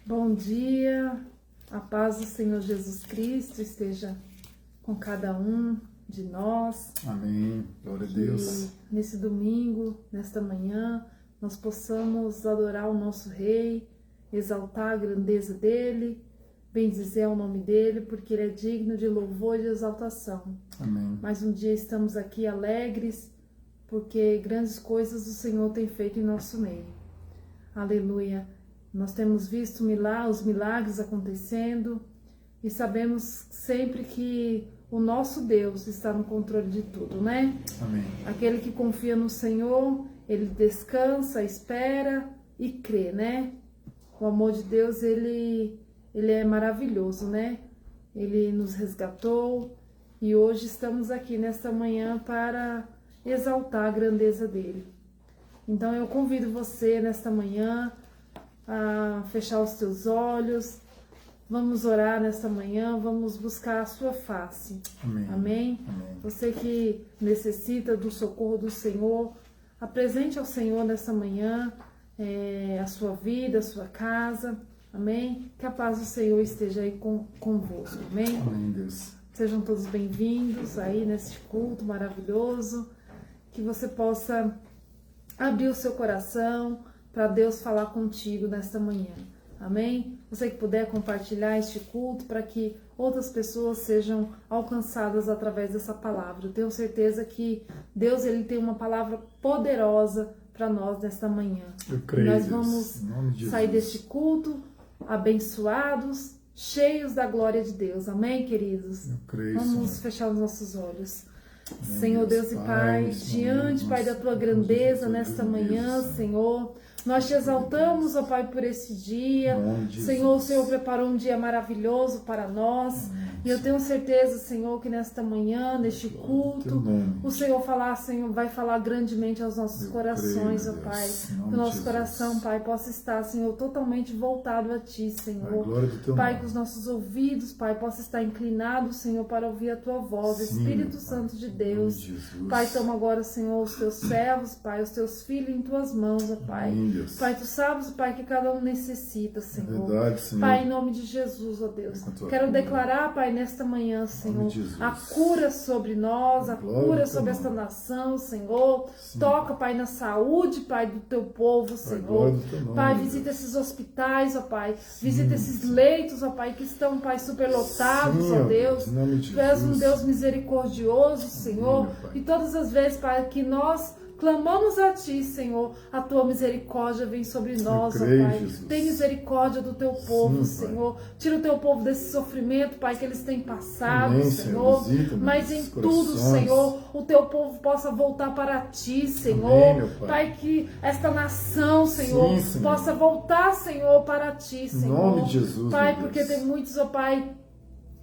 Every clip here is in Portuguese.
Bom dia, a paz do Senhor Jesus Cristo esteja com cada um de nós. Amém, glória a Deus. Nesse domingo, nesta manhã, nós possamos adorar o nosso Rei, exaltar a grandeza dEle, bendizer o nome dEle, porque Ele é digno de louvor e de exaltação. Amém. Mais um dia estamos aqui alegres, porque grandes coisas o Senhor tem feito em nosso meio. Aleluia. Nós temos visto os milagres acontecendo e sabemos sempre que o nosso Deus está no controle de tudo, né? Amém. Aquele que confia no Senhor, ele descansa, espera e crê, né? O amor de Deus, ele é maravilhoso, né? Ele nos resgatou e hoje estamos aqui nesta manhã para exaltar a grandeza dele. Então eu convido você nesta manhã a fechar os teus olhos, vamos orar nesta manhã, vamos buscar a sua face. Amém. Amém? Amém. Você que necessita do socorro do Senhor, apresente ao Senhor nesta manhã a sua vida, a sua casa. Amém? Que a paz do Senhor esteja aí convosco. Amém? Amém, Deus. Sejam todos bem-vindos aí neste culto maravilhoso, que você possa abrir o seu coração para Deus falar contigo nesta manhã. Amém? Você que puder compartilhar este culto para que outras pessoas sejam alcançadas através dessa palavra. Eu tenho certeza que Deus ele tem uma palavra poderosa para nós nesta manhã. Eu creio, nós Deus. vamos Em nome de sair Jesus. deste culto abençoados, cheios da glória de Deus. Amém, queridos? Eu creio, Vamos Senhor. fechar os nossos olhos. Amém, Senhor Deus e Pai, Pai, nesse diante, momento, Pai, da nós Tua colocamos grandeza diante da nesta Tua manhã, grandeza, Senhor. Nós te exaltamos, ó Pai, por esse dia. Em nome de Senhor, o Jesus. Senhor preparou um dia maravilhoso para nós. E eu tenho certeza, Senhor, que nesta manhã, neste Teu culto, nome. o Senhor Senhor, vai falar grandemente aos nossos Eu corações, creio, ó Deus. Pai. Em nome Que o de nosso Jesus. coração, Pai, possa estar, Senhor, totalmente voltado a Ti, A Senhor. glória do Teu Pai, nome. que os nossos ouvidos, Pai, possam estar inclinados, Senhor, para ouvir a Tua voz, Sim, Espírito Pai. Santo de Em nome Deus. de Jesus. Pai, toma agora, Senhor, os Teus servos, Pai, os Teus filhos em Tuas mãos, ó Pai. Amém, Deus. Pai, Tu sabes, Pai, que cada um necessita, É Senhor. verdade, Senhor. Pai, em nome de Jesus, ó Deus. Com a Tua Quero cura. declarar, Pai, nesta manhã, nome Senhor, de Jesus. a cura sobre nós, a Glória cura ao Teu sobre esta nome. nação, Senhor. Sim. Toca, Pai, na saúde, Pai, do Teu povo, A Senhor. glória do Teu nome, Pai, Deus. visita esses hospitais, ó Pai. Visita esses leitos, ó Pai, que estão, Pai, superlotados, Sim, ó Deus. Em nome de Tu és um Jesus. Deus misericordioso, Senhor. meu Pai. E todas as vezes, Pai, que nós clamamos a Ti, Senhor, a Tua misericórdia vem sobre nós, ó creio, Pai. Jesus. Tem misericórdia do Teu povo, Sim, Pai. Senhor. Tira o Teu povo desse sofrimento, Pai, que eles têm passado, Amém, Senhor. Visita, Mas em nossos tudo, corações. Senhor, o Teu povo possa voltar para Ti, Senhor. Amém, meu Pai. Que esta nação, Senhor, Sim, Senhor. possa voltar, Senhor, para Ti, Em Senhor. nome de Jesus, Pai, meu porque Deus. tem muitos, ó Pai,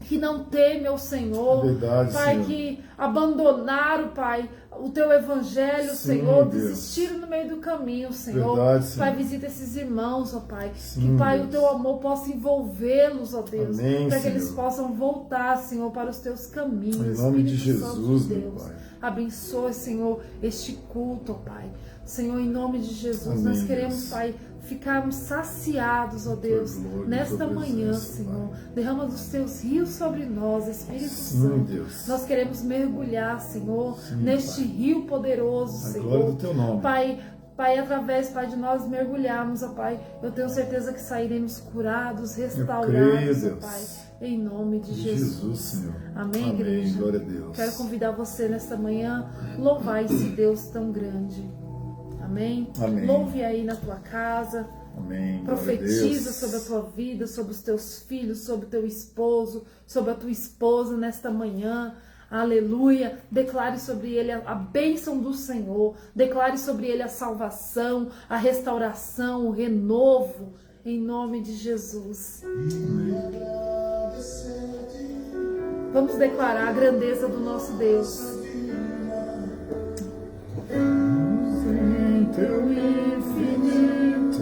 que não temem ao Senhor, É verdade, Pai, Senhor. que abandonaram, Pai, o Teu Evangelho, Sim, Senhor, Deus. desistiram no meio do caminho, Senhor. Verdade, Senhor. Pai, visita esses irmãos, ó Pai, Sim, que, Pai, Deus. o Teu amor possa envolvê-los, ó Deus, Amém, para que eles Senhor. possam voltar, Senhor, para os Teus caminhos, Em nome de Espírito Santo Jesus, de meu Deus. Pai. Abençoe, Senhor, este culto, ó Pai. Senhor, em nome de Jesus, Amém, nós queremos, Deus. Pai, ficarmos saciados, ó Deus, glória, nesta tua manhã, presença, Senhor. Pai. Derrama dos Teus rios sobre nós, Espírito Sim, Santo. Deus. Nós queremos mergulhar, Senhor, Sim, neste Pai. rio poderoso, A Senhor. glória do Teu nome. Pai, através, Pai, de nós mergulharmos, ó Pai, eu tenho certeza que sairemos curados, restaurados, Deus. ó Pai, em nome de De Jesus. Jesus, Senhor. Amém, Amém. igreja? Glória a Deus. Quero convidar você nesta manhã, louvar esse Deus tão grande. Amém? Amém. Louve aí na tua casa, Amém. Glória a profetiza Deus. sobre a tua vida, sobre os teus filhos, sobre o teu esposo, sobre a tua esposa nesta manhã. Aleluia. Declare sobre ele a bênção do Senhor. Declare sobre ele a salvação, a restauração, o renovo. Em nome de Jesus. Vamos declarar a grandeza do nosso Deus. Em Teu infinito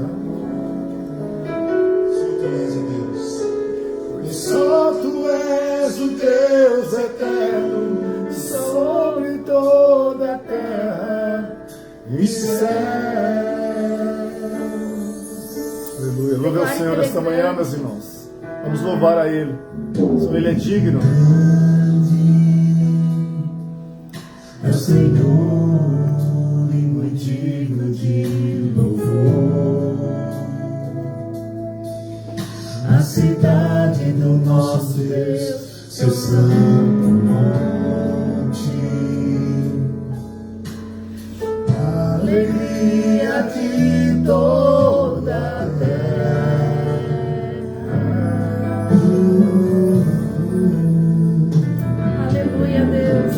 só Tu és o Deus eterno sobre toda a terra e céu. Aleluia, louve ao Senhor esta manhã, meus irmãos. Vamos louvar a Ele. Só Ele é digno. É o Senhor e muito digno de louvor. A cidade do nosso Deus, seu santo monte. Alegria de toda a terra. Aleluia, Deus.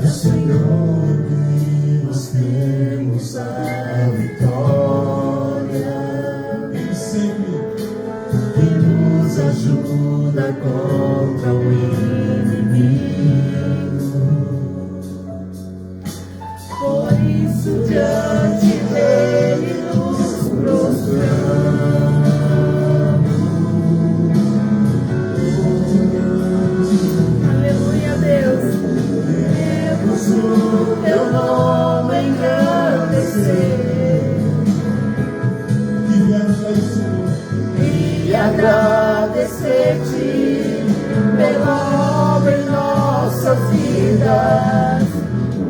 É Senhor que nós temos a vitória. Ele sempre nos ajuda contra o inimigo. Por isso diante dele nos prostramos. Aleluia, Deus. Queremos o teu nome engrandecer e agradecer-te pela obra em nossas vidas.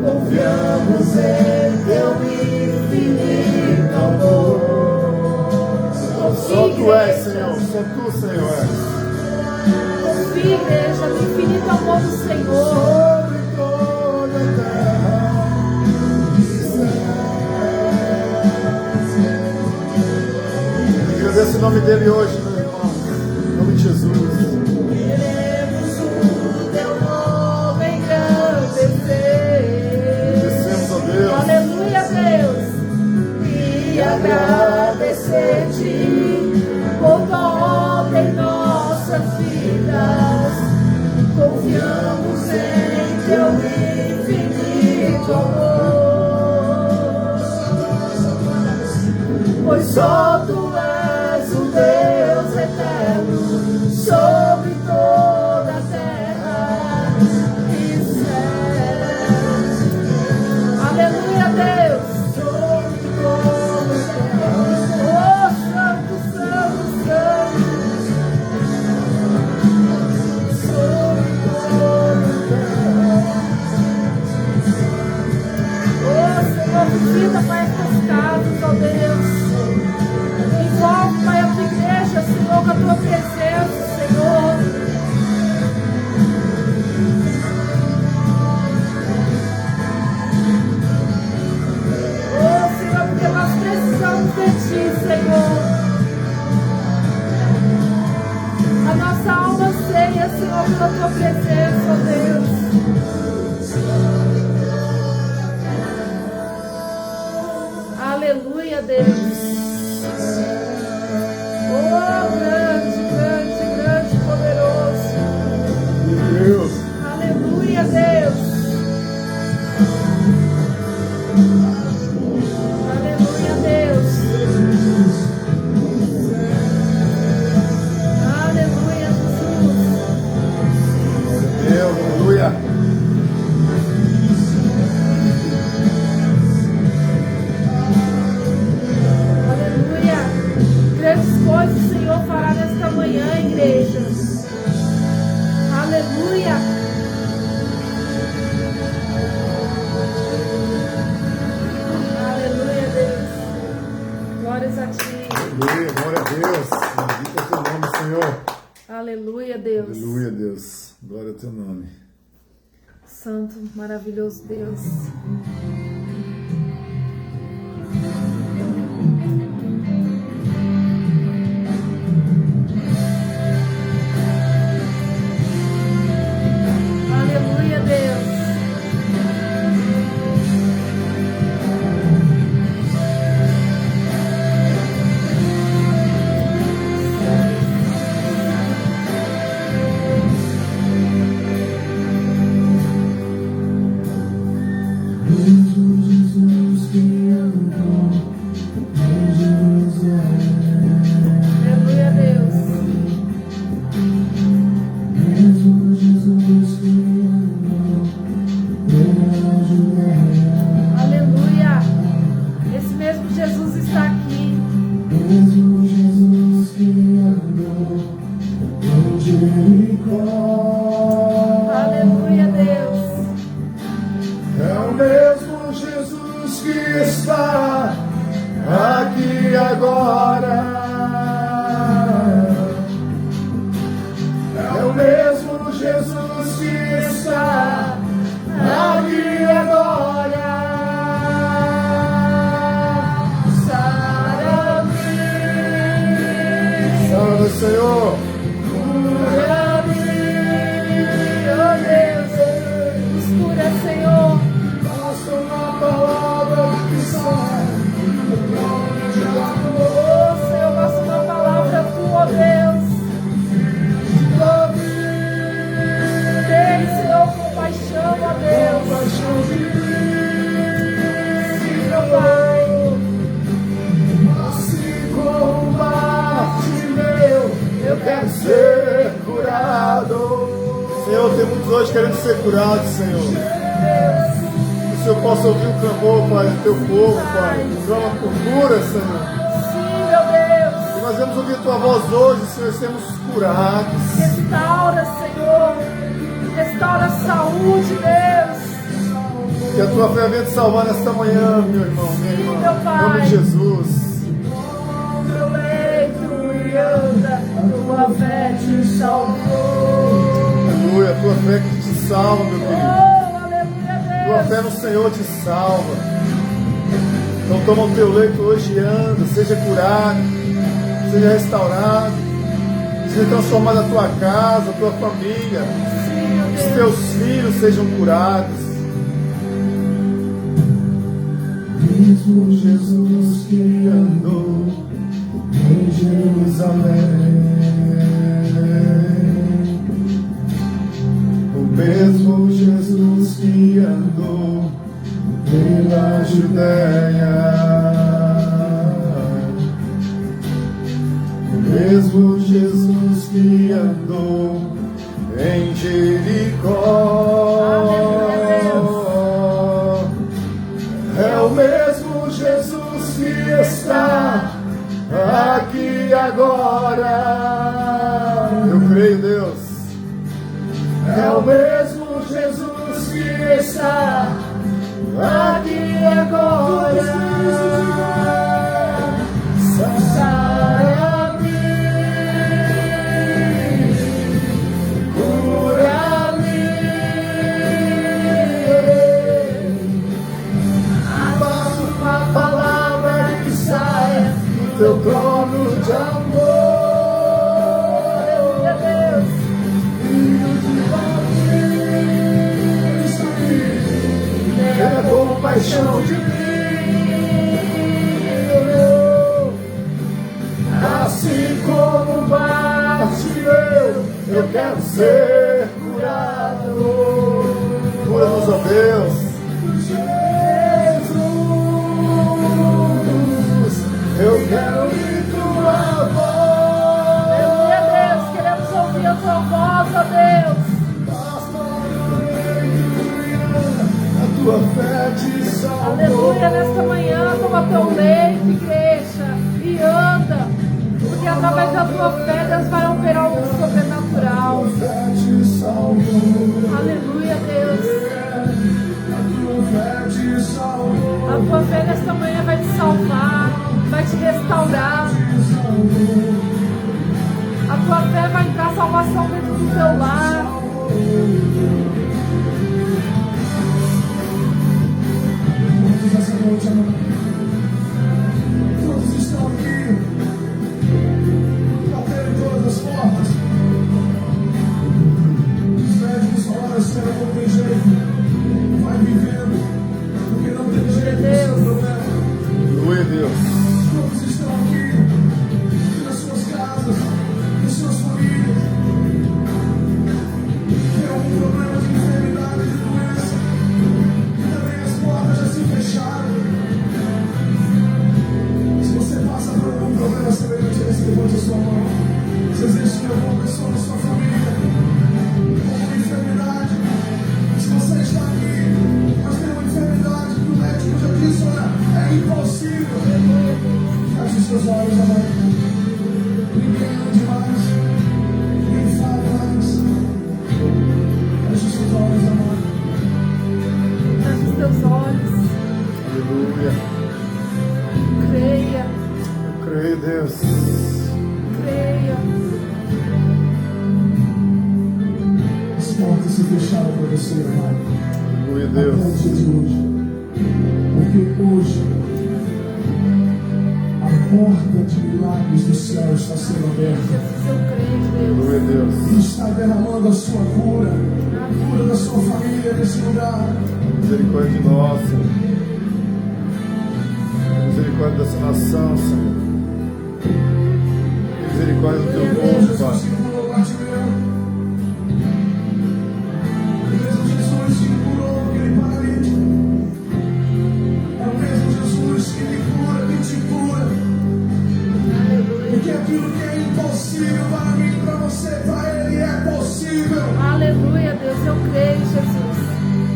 Confiamos em teu infinito amor. Só Tu és, Senhor. Só Tu, Senhor, és. Confia, igreja, no infinito amor do Senhor. Sobre toda a terra. Agradeço o nome dEle hoje, meu irmão. Em nome de Jesus. Queremos o teu nome engrandecer. Agradecemos a Deus. Aleluia, Deus. E agradecer-te por tua obra em nossas vidas. Confiamos em teu infinito amor. Pois só tu és o Deus eterno sobre toda a terra e céus. Aleluia, Deus. Sobre toda a terra. Oh, santo, santo, santo. Sobre toda a terra. Oh, Senhor, visita, Pai, estas casas, ó Deus. Envolve, Pai, a tua igreja, Senhor, com a tua presença, Senhor. Oh, Senhor, porque nós precisamos de Ti, Senhor. A nossa alma anseia, Senhor, pela tua presença, ó Deus. Aleluia, Deus. Oh, grande, grande, grande, poderoso. Deus. Aleluia, Deus. Aleluia, Deus. Aleluia, Jesus. Deus, aleluia. Aleluia. Grandes coisas o Senhor fará nesta manhã, igreja. Aleluia. Aleluia, Deus. Glórias a Ti. Aleluia, glória a Deus. Bendito é o teu nome, Senhor. Aleluia, Deus. Aleluia, Deus. Glória ao teu nome. Santo, maravilhoso Deus. Aleluia, Deus. Jesus mesmo Jesus está aqui. Mesmo Jesus que andou em Jericó. Aleluia, Deus. É o mesmo Jesus que está aqui agora. É o mesmo Jesus que está aqui agora. Sara-me, Salve, Senhor. cura-me, Oh Deus, nos cura, Senhor. basta uma palavra que sai do nome de amor. Oh Senhor, basta uma palavra tua, Deus. Tem, Senhor, compaixão, ó Deus. Sim, meu Pai. Assim como Bartimeu, eu quero ser curado. Senhor, tem muitos hoje querendo ser curados, Senhor. Que o Senhor possa ouvir o clamor, Pai, do teu povo, Pai. Clama por cura, Senhor. Sim, meu Deus. E nós vamos ouvir a tua voz hoje, Senhor, e sermos curados. Restaura, Senhor. Restaura a saúde, Deus. Que a tua fé venha te salvar nesta manhã, meu irmão, minha irmã. meu Em Pai. nome de Jesus. Meu leito e anda, tua fé te salvou. Aleluia, a tua fé que te salva, meu Oh, querido. aleluia, Tua Deus. fé no Senhor te salva. Então toma o teu leito hoje e anda, seja curado, seja restaurado, seja transformada a tua casa, a tua família, Sim, meu os Deus. teus filhos sejam curados. Mesmo Jesus que andou em Jerusalém, o mesmo Jesus que andou pela Judéia, o mesmo Jesus que andou em Jericó. É o mesmo Jesus que está aqui agora. Eu creio, Deus. É o mesmo Jesus que está aqui agora. Sara-me, cura-me. Basta uma palavra que saia do teu trono de amor. Aleluia, Deus. Tenha compaixão de mim. Assim como Bartimeu, eu quero ser curado. Cura-nos, ó Deus. Jesus, eu quero ouvir tua voz. Aleluia, Deus. Queremos ouvir a tua voz, ó Deus. A tua fé te salvou. Aleluia, nesta manhã, toma teu leito, igreja, e anda. Porque através da tua fé, Deus vai operar o sobrenatural. A tua fé te salvou. Aleluia, Deus. A tua fé te salvou. A tua fé nesta manhã vai te salvar, vai te restaurar. A tua fé vai entrar salvação dentro do teu lar. Essa noite, todos estão aqui, baterem todas as portas. Os médicos falaram assim, não tem jeito, vai vivendo, porque não tem jeito, esse é o problema. Aleluia, Deus. Todos estão aqui, nas suas casas, nas suas famílias. Tem algum problema de enfermidade, de doença, e também as portas já se fecharam. seus olhos, amado. Ninguém ande mais. Ninguém fale mais. Feche os seus olhos, amado. Feche os teus olhos. Aleluia. Creia. Eu creio, Deus. Creia. As portas se fecharam para você, amado. Aleluia, Até o Deus. dia de hoje. Porque hoje a porta de milagres do céu está sendo aberta. Jesus, eu creio, Deus. Aleluia, Deus. E está derramando a sua cura, a cura da sua família nesse lugar. Misericórdia de nós, Senhor. Misericórdia dessa nação, Senhor. Misericórdia do teu povo, Jesus Pai. que curou Bartimeu. O mesmo Jesus que curou aquele paralítico. É o mesmo Jesus que me cura, que te cura. Aleluia. Porque aquilo que é impossível para mim e para você, para Ele é possível. Aleluia, Deus, eu creio, Jesus.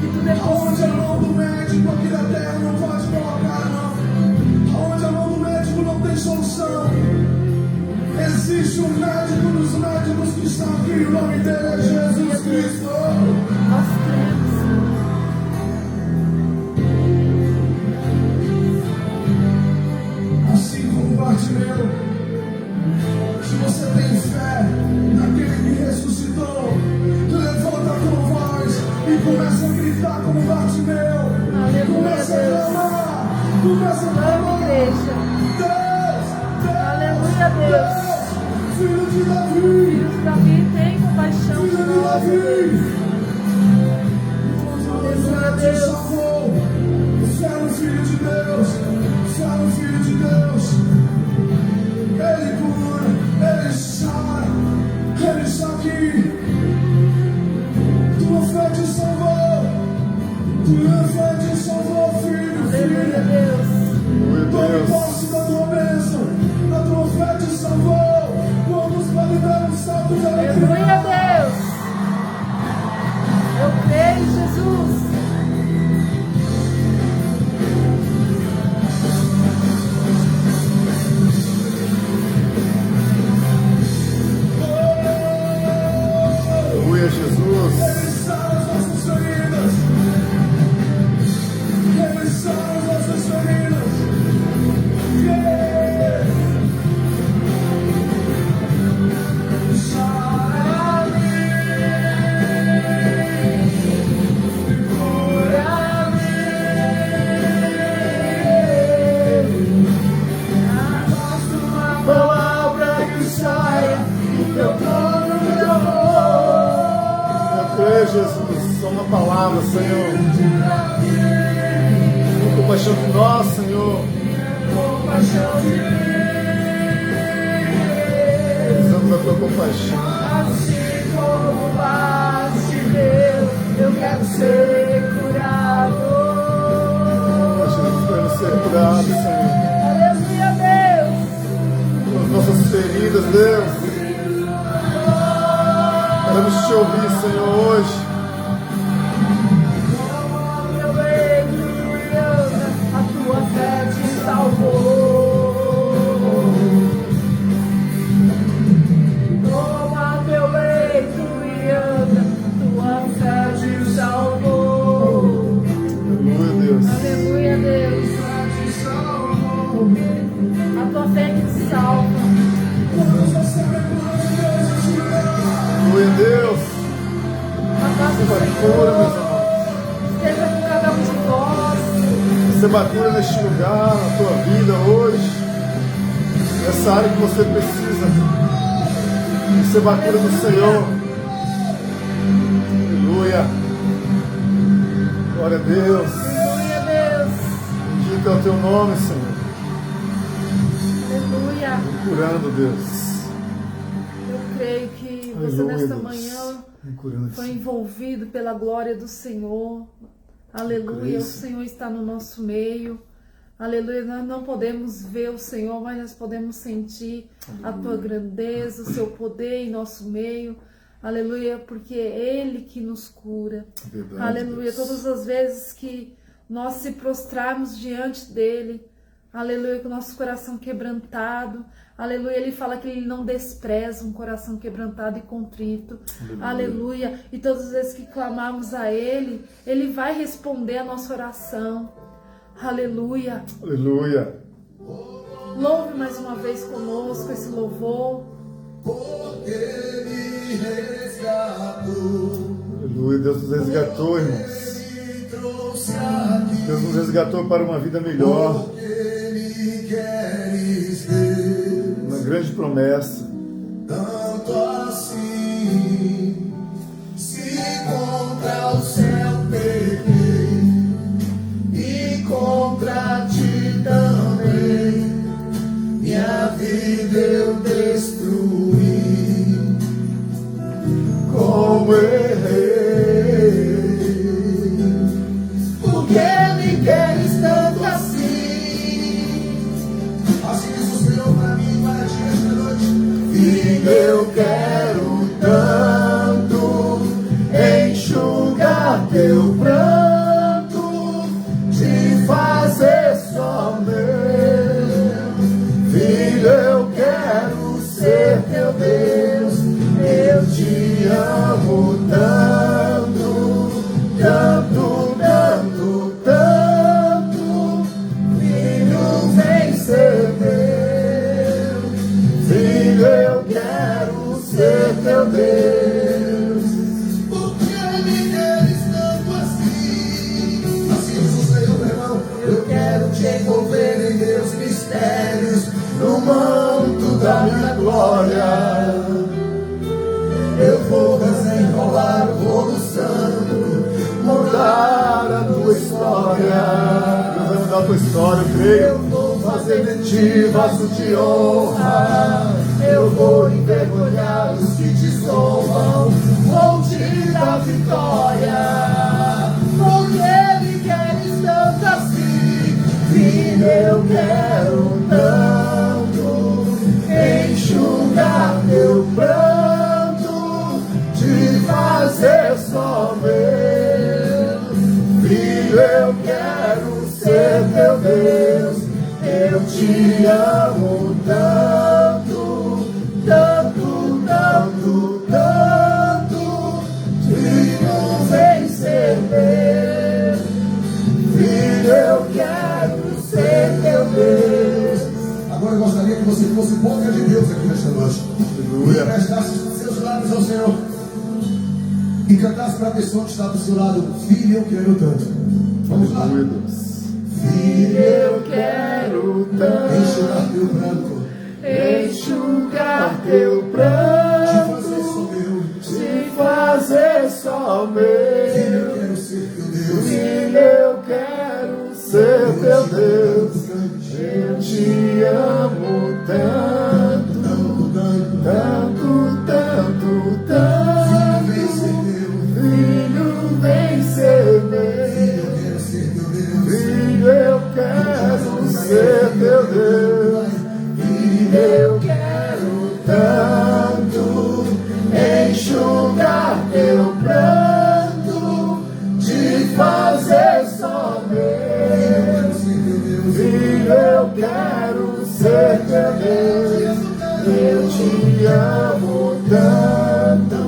Que tudo é Aonde a possível. mão do médico aqui na terra não pode colocar, não. Aonde a mão do médico não tem solução. Existe um médico dos médicos que está aqui. O nome dele é Jesus Cristo. Nós cremos. Assim como Bartimeu, se você tem fé naquele que ressuscitou, levanta a tua voz e começa a gritar como Bartimeu. Aleluia, Começa a Deus. clamar. Começa a Ame, clamar. igreja. Deus, Aleluia, Deus. Filho de Davi, Filho de Davi, tem compaixão de filho de nós, Davi. Deus. Aleluia, Deus. Deus salvou. Fé no Filho de Deus, fé no Filho de Deus. Ele cura, Ele sara, Ele está aqui. Tua fé te salvou, tua fé te salvou, filho, Aleluia, filha. Deus. Tome Aleluia, posse da tua bênção, a tua fé te salvou. Vamos validar um salto de alegria. Aleluia, Deus. Eu creio, Jesus. Aleluia, Jesus. Ele sara as nossas feridas. Ele sara as nossas feridas. Yeah. Sara-me e cura-me. Basta uma palavra que saia do teu trono de amor. Eu creio, Jesus. Só uma palavra, Senhor. Com compaixão de nós, Senhor. Compaixão de mim. Precisamos da tua compaixão. Assim como Bartimeu, eu quero ser curado. Ó Jesus, queremos ser curados, Senhor. Aleluia, Deus. As nossas feridas, Deus. Queremos te ouvir, Senhor, hoje. Meu leito, a tua fé te salvou. Toma teu leito e anda, tua fé te salvou. Aleluia, Deus. Aleluia, Deus. A tua fé te salva. Aleluia, Deus. A paz do Receba cura, meus Senhor amados. esteja com cada um de nós. Receba cura neste lugar, na tua vida hoje. Nessa área que você precisa. Receba a cura do Senhor. Aleluia. Glória a Deus. Aleluia, Deus. Bendito é o teu nome, Senhor. Aleluia. Me curando, Deus. Eu creio que você Aleluia, nesta Deus. manhã Me curando, foi Senhor. envolvido pela glória do Senhor. Aleluia, o Senhor está no nosso meio. Aleluia, nós não podemos ver o Senhor, mas nós podemos sentir a tua grandeza, o seu poder em nosso meio. Aleluia, porque é Ele que nos cura. Verdade, Aleluia, Deus. todas as vezes que nós se prostrarmos diante dEle, aleluia, com o nosso coração quebrantado, aleluia, Ele fala que Ele não despreza um coração quebrantado e contrito, aleluia, e todas as vezes que clamarmos a Ele, Ele vai responder a nossa oração, aleluia, Aleluia. louve mais uma vez conosco esse louvor, Porque me resgatou. Aleluia. Deus nos resgatou, irmãos. Deus nos resgatou para uma vida melhor. Uma grande promessa. Tanto assim, se contra o céu pequei, e contra ti também, minha vida eu destruí. Como errei, porque me queres tanto assim? Assim suspirou pra mim, para ti esta noite. E eu quero tanto enxugar teu pranto, te fazer só meu. Filho, eu quero ser teu Deus, eu te amo tanto, tanto, tanto, tanto. Filho, vem ser meu. Filho, eu quero ser teu Deus. Por que me queres tanto assim? Assim diz o Senhor, meu irmão. Eu quero te envolver em meus mistérios, no manto da minha glória. Eu vou desenrolar o rolo santo, mudar a tua história. Deus vai mudar a tua história, eu creio. Eu vou fazer de ti vaso de honra. Eu vou envergonhar os que te zomvam, vou te dar vitória. Porque me queres tanto assim? Filho, eu quero tanto enxugar teu pranto, te fazer só meu. Filho, eu quero ser teu Deus, eu te amo tanto, tanto, tanto, tanto. Filho, vem ser meu. Filho, eu quero ser teu Deus. Agora eu gostaria que você fosse boca de Deus aqui nesta noite. Aleluia. E prestasse os seus lábios ao Senhor e cantasse para a pessoa que está do seu lado: Filho, eu quero tanto. Vamos lá. Aleluia, Deus. Filho, eu quero tanto enxugar teu pranto, Enxugar teu te pranto, fazer só meu. te fazer só Filho, eu meu. quero ser teu Deus. Filho, eu quero ser teu Deus. Eu te amo tanto, tanto, tanto, tanto. Filho, vem ser meu. Filho, eu quero ser teu Deus. Filho, eu quero tanto enxugar teu pranto, te fazer só meu. Filho, eu quero ser teu Deus. Eu te amo tanto,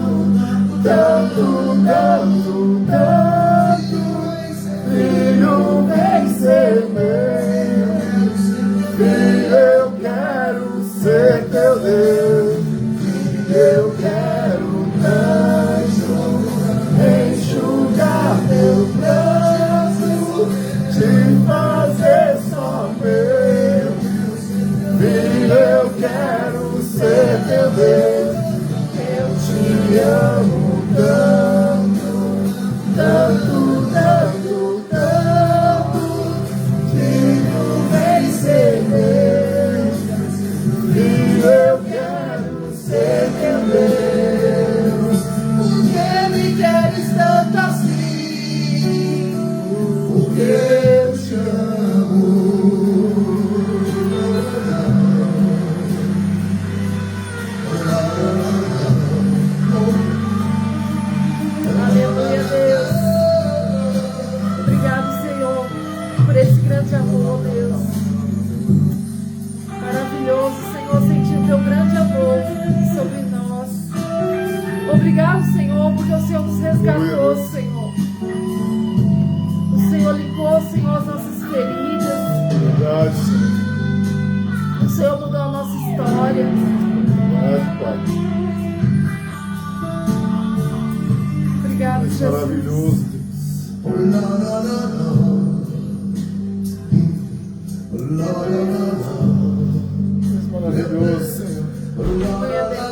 tanto, tanto, tanto. Filho, vem ser meu. Filho, eu quero ser teu Deus. Filho, eu quero tanto enxugar teu pranto, te fazer só meu. Filho, eu quero ser teu Deus. Eu te amo tanto, tanto, tanto, tanto. Filho, vem ser meu. Pai. Obrigado, Jesus. Maravilhoso, Deus. Deus maravilhoso, Senhor. Aleluia, Deus.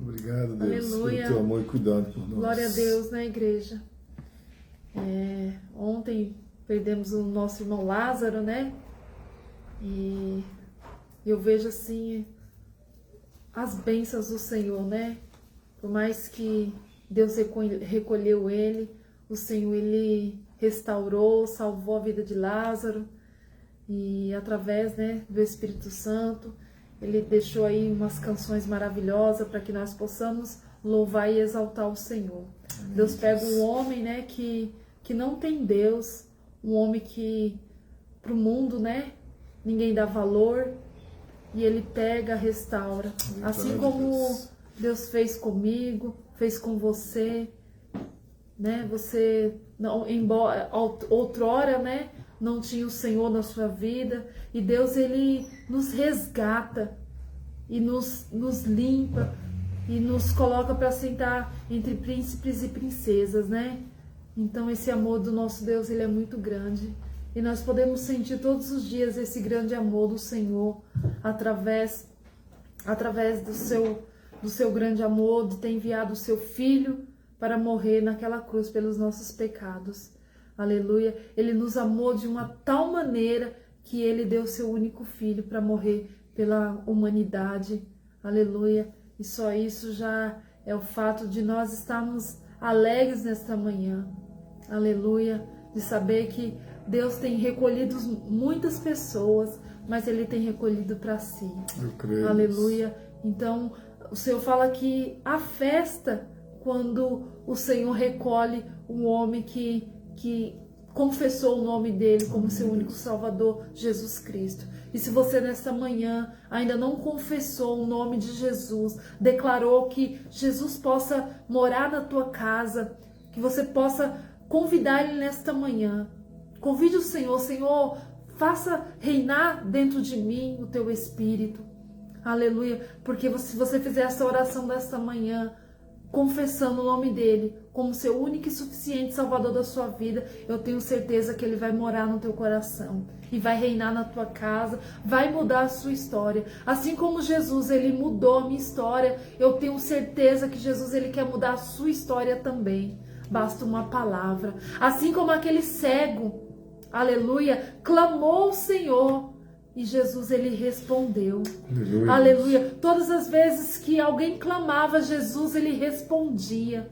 Obrigado, Deus, Aleluia. pelo teu amor e cuidado por nós. Glória a Deus na igreja. Ontem perdemos o nosso irmão Lázaro, né? E eu vejo assim as bênçãos do Senhor, né? Por mais que Deus recolheu ele, o Senhor ele restaurou, salvou a vida de Lázaro e através, né, do Espírito Santo, ele deixou aí umas canções maravilhosas para que nós possamos louvar e exaltar o Senhor. Deus pega um homem, né, que não tem Deus, um homem que pro mundo, né, ninguém dá valor, e ele pega, restaura. Assim como Deus fez comigo, fez com você, né? Você não, embora outrora, né, não tinha o Senhor na sua vida, e Deus ele nos resgata e nos limpa e nos coloca para sentar entre príncipes e princesas, né? Então esse amor do nosso Deus, ele é muito grande. E nós podemos sentir todos os dias esse grande amor do Senhor através do seu grande amor, de ter enviado o seu Filho para morrer naquela cruz pelos nossos pecados. Aleluia. Ele nos amou de uma tal maneira que ele deu seu único Filho para morrer pela humanidade. Aleluia. E só isso já é o fato de nós estarmos alegres nesta manhã. Aleluia. De saber que Deus tem recolhido muitas pessoas, mas Ele tem recolhido para si. Eu creio. Aleluia. Então, o Senhor fala que a festa, quando o Senhor recolhe um homem que confessou o nome dele como seu único Salvador, Jesus Cristo. E se você nesta manhã ainda não confessou o nome de Jesus, declarou que Jesus possa morar na tua casa, que você possa convidar Ele nesta manhã. Convide o Senhor, Senhor, faça reinar dentro de mim o teu Espírito. Aleluia. Porque se você fizer essa oração desta manhã, confessando o nome dele como seu único e suficiente Salvador da sua vida, eu tenho certeza que ele vai morar no teu coração e vai reinar na tua casa, vai mudar a sua história. Assim como Jesus, ele mudou a minha história, eu tenho certeza que Jesus, ele quer mudar a sua história também. Basta uma palavra. Assim como aquele cego, aleluia, clamou ao Senhor e Jesus, ele respondeu. Aleluia. Aleluia. Todas as vezes que alguém clamava, Jesus, ele respondia.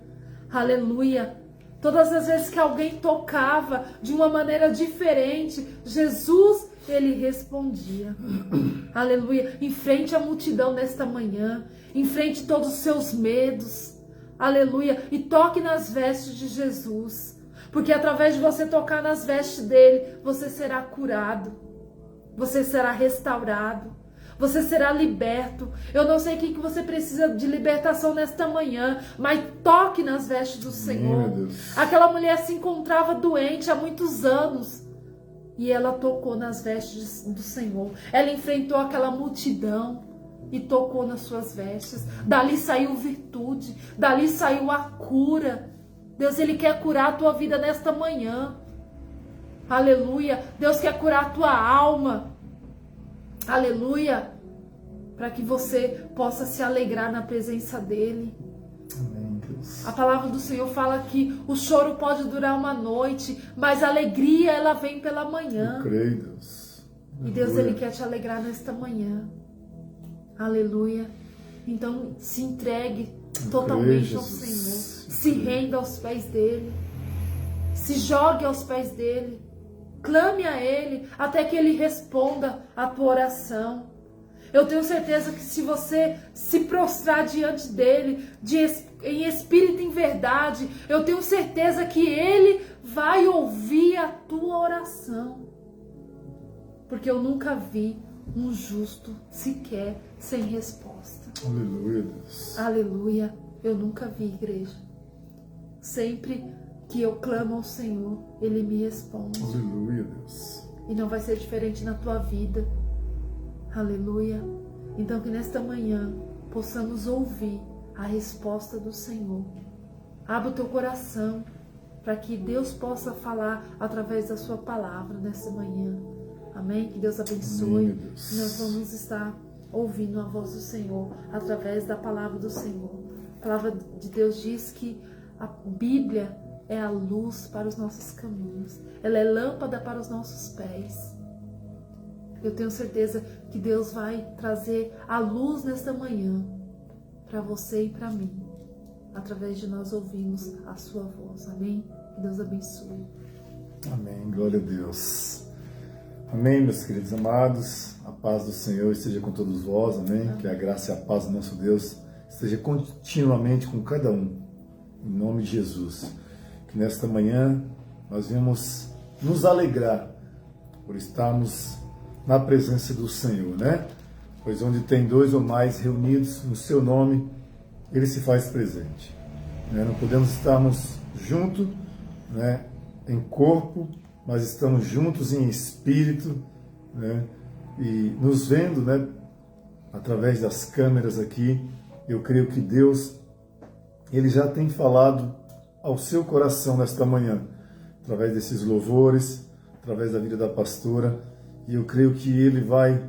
Aleluia. Todas as vezes que alguém tocava de uma maneira diferente, Jesus, ele respondia. Aleluia. Enfrente a multidão nesta manhã, enfrente todos os seus medos. Aleluia. E toque nas vestes de Jesus. Porque através de você tocar nas vestes dele, você será curado. Você será restaurado. Você será liberto. Eu não sei o que você precisa de libertação nesta manhã, mas toque nas vestes do Senhor. Aquela mulher se encontrava doente há muitos anos. E ela tocou nas vestes do Senhor. Ela enfrentou aquela multidão e tocou nas suas vestes. Dali saiu virtude, dali saiu a cura. Deus, ele quer curar a tua vida nesta manhã. Aleluia. Deus quer curar a tua alma. Aleluia. Para que você possa se alegrar na presença dele. Amém, Deus. A palavra do Senhor fala que o choro pode durar uma noite, mas a alegria, ela vem pela manhã. Eu creio, Deus. E Deus, ele quer te alegrar nesta manhã. Aleluia. Então se entregue totalmente ao Senhor. Se renda aos pés dele. Se jogue aos pés dele. Clame a ele até que ele responda a tua oração. Eu tenho certeza que se você se prostrar diante dele, em espírito e em verdade, eu tenho certeza que ele vai ouvir a tua oração. Porque eu nunca vi um justo sequer sem resposta. Aleluia, Deus. Aleluia. Eu nunca vi, igreja. Sempre que eu clamo ao Senhor, ele me responde. Aleluia, Deus. e não vai ser diferente na tua vida. Aleluia. Então que nesta manhã possamos ouvir a resposta do Senhor. Abra o teu coração para que Deus possa falar através da sua palavra nessa manhã. Amém? Que Deus abençoe. Amém, Deus. Nós vamos estar ouvindo a voz do Senhor através da palavra do Senhor. A palavra de Deus diz que a Bíblia é a luz para os nossos caminhos. Ela é lâmpada para os nossos pés. Eu tenho certeza que Deus vai trazer a luz nesta manhã para você e para mim, através de nós ouvirmos a sua voz. Amém? Que Deus abençoe. Amém. Glória a Deus. Amém, meus queridos amados. A paz do Senhor esteja com todos vós. Amém. Que a graça e a paz do nosso Deus esteja continuamente com cada um. Em nome de Jesus. Que nesta manhã nós vamos nos alegrar por estarmos na presença do Senhor, né? Pois onde tem dois ou mais reunidos no seu nome, Ele se faz presente. Não podemos estarmos juntos, né, em corpo, mas estamos juntos em espírito, né, e nos vendo, né, através das câmeras aqui. Eu creio que Deus, Ele já tem falado ao seu coração nesta manhã, através desses louvores, através da vida da pastora, e eu creio que Ele vai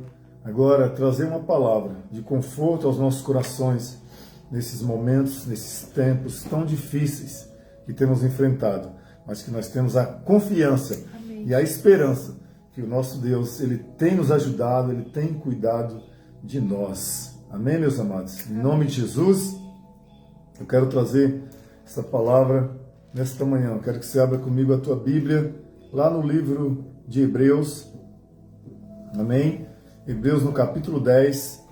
agora trazer uma palavra de conforto aos nossos corações, nesses momentos, nesses tempos tão difíceis que temos enfrentado, mas que nós temos a confiança Amém. E a esperança que o nosso Deus, Ele tem nos ajudado, Ele tem cuidado de nós. Amém, meus amados? Em nome de Jesus, eu quero trazer essa palavra nesta manhã. Eu quero que você abra comigo a tua Bíblia, lá no livro de Hebreus. Amém? Hebreus no capítulo 10.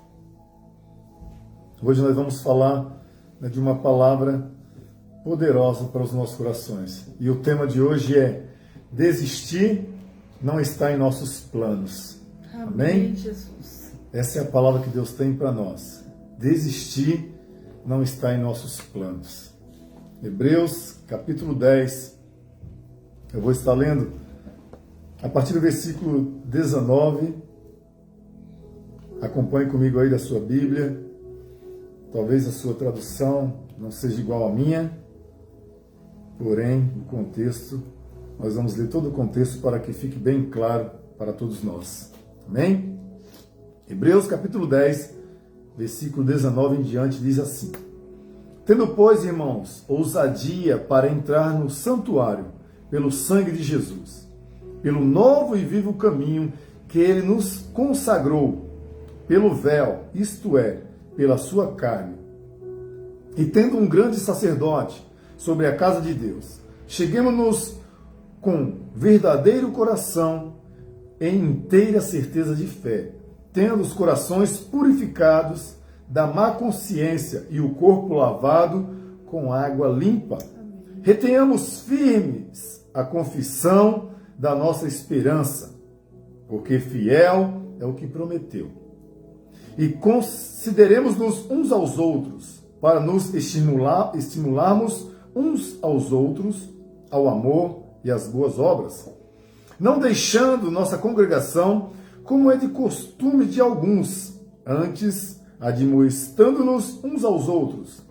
Hoje nós vamos falar, né, de uma palavra poderosa para os nossos corações. E o tema de hoje é: desistir não está em nossos planos. Amém? Jesus. Essa é a palavra que Deus tem para nós. Desistir não está em nossos planos. Hebreus capítulo 10. Eu vou estar lendo a partir do versículo 19. Acompanhe comigo aí da sua Bíblia. Talvez a sua tradução não seja igual à minha, porém, o contexto, nós vamos ler todo o contexto para que fique bem claro para todos nós. Amém? Hebreus capítulo 10, versículo 19 em diante, diz assim: Tendo, pois, irmãos, ousadia para entrar no santuário pelo sangue de Jesus, pelo novo e vivo caminho que Ele nos consagrou, pelo véu, isto é, pela sua carne. E tendo um grande sacerdote sobre a casa de Deus, cheguemos-nos com verdadeiro coração, em inteira certeza de fé, tendo os corações purificados da má consciência e o corpo lavado com água limpa. Amém. Retenhamos firmes a confissão da nossa esperança, porque fiel é o que prometeu. E consideremos-nos uns aos outros, para nos estimularmos uns aos outros ao amor e às boas obras, não deixando nossa congregação, como é de costume de alguns, antes admoestando-nos uns aos outros,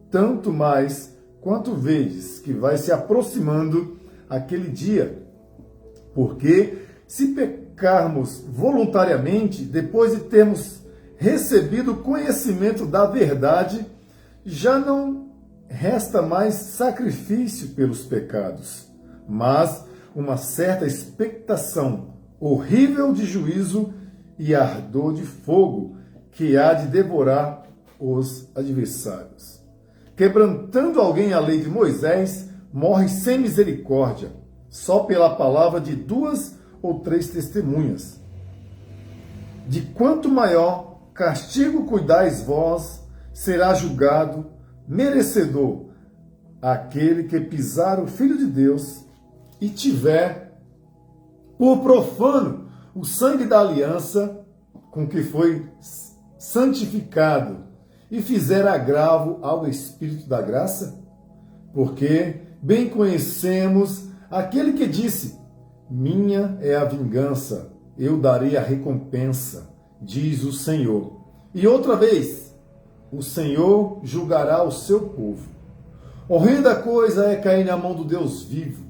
tanto mais quanto vedes que vai se aproximando aquele dia. Porque se pecarmos voluntariamente, depois de termos recebido conhecimento da verdade, já não resta mais sacrifício pelos pecados, mas uma certa expectação horrível de juízo e ardor de fogo que há de devorar os adversários. Quebrantando alguém a lei de Moisés, morre sem misericórdia, só pela palavra de 2 ou 3 testemunhas. De quanto maior castigo cuidais vós, será julgado merecedor aquele que pisar o Filho de Deus e tiver por profano o sangue da aliança com que foi santificado e fizer agravo ao Espírito da graça? Porque bem conhecemos aquele que disse: minha é a vingança, eu darei a recompensa, diz o Senhor. E outra vez, o Senhor julgará o seu povo. Horrenda coisa é cair na mão do Deus vivo.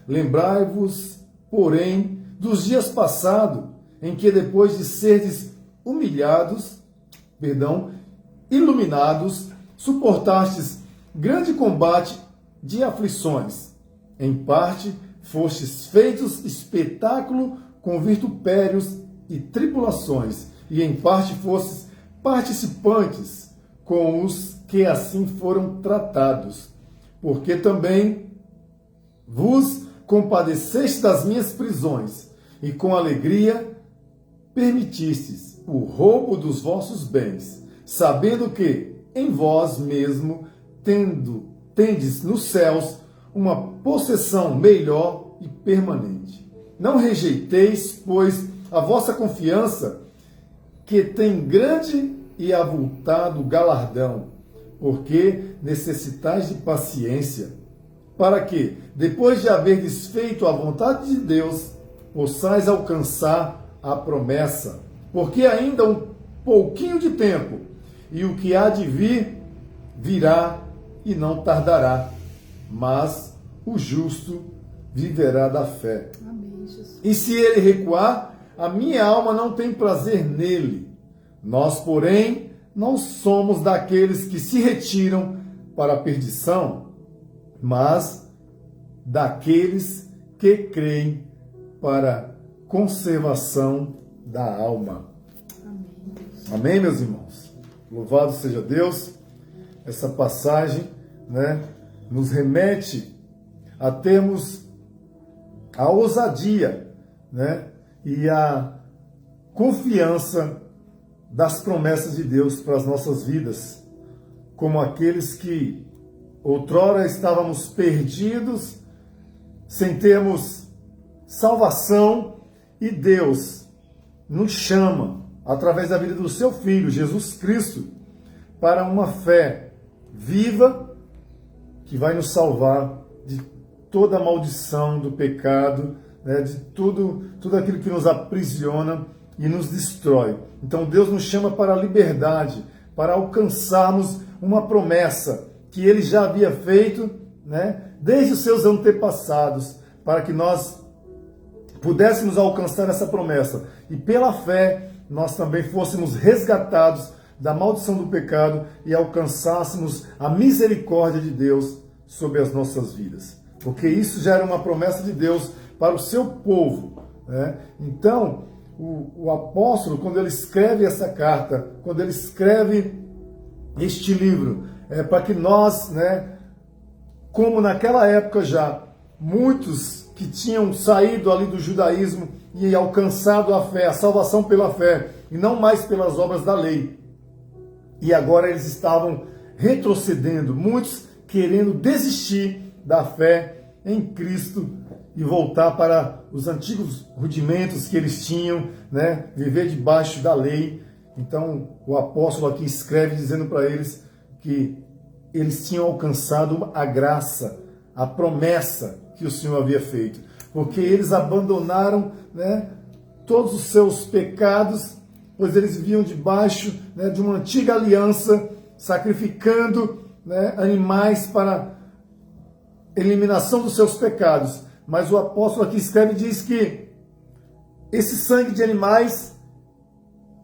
Lembrai-vos, porém, dos dias passados, em que depois de serdes iluminados, suportastes grande combate de aflições. Em parte, fostes feitos espetáculo com vitupérios e tribulações, e em parte fostes participantes com os que assim foram tratados. Porque também vos compadeceste das minhas prisões, e com alegria permitistes o roubo dos vossos bens, sabendo que em vós mesmo tendes nos céus uma possessão melhor e permanente. Não rejeiteis, pois, a vossa confiança, que tem grande e avultado galardão, porque necessitais de paciência, para que, depois de haver desfeito a vontade de Deus, possais alcançar a promessa. Porque ainda um pouquinho de tempo, e o que há de vir, virá e não tardará, mas o justo viverá da fé. Amém, Jesus. E se ele recuar, a minha alma não tem prazer nele. Nós, porém, não somos daqueles que se retiram para a perdição, mas daqueles que creem para a conservação da alma. Amém, Deus. Amém, meus irmãos? Louvado seja Deus. Essa passagem, nos remete a termos a ousadia, e a confiança das promessas de Deus para as nossas vidas, como aqueles que outrora estávamos perdidos, sem termos salvação, e Deus nos chama, através da vida do seu Filho, Jesus Cristo, para uma fé viva que vai nos salvar de toda a maldição do pecado, de tudo aquilo que nos aprisiona e nos destrói. Então Deus nos chama para a liberdade, para alcançarmos uma promessa que Ele já havia feito, desde os seus antepassados, para que nós pudéssemos alcançar essa promessa. E pela fé, nós também fôssemos resgatados da maldição do pecado e alcançássemos a misericórdia de Deus sobre as nossas vidas. Porque isso já era uma promessa de Deus para o seu povo. Então, o apóstolo, quando ele escreve essa carta, quando ele escreve este livro, para que nós, como naquela época já, muitos que tinham saído ali do judaísmo e alcançado a fé, a salvação pela fé, e não mais pelas obras da lei. E agora eles estavam retrocedendo, muitos querendo desistir da fé em Cristo e voltar para os antigos rudimentos que eles tinham, viver debaixo da lei. Então o apóstolo aqui escreve dizendo para eles que eles tinham alcançado a graça, a promessa que o Senhor havia feito, porque eles abandonaram todos os seus pecados, pois eles viviam debaixo de uma antiga aliança, sacrificando animais para eliminação dos seus pecados. Mas o apóstolo aqui escreve e diz que esse sangue de animais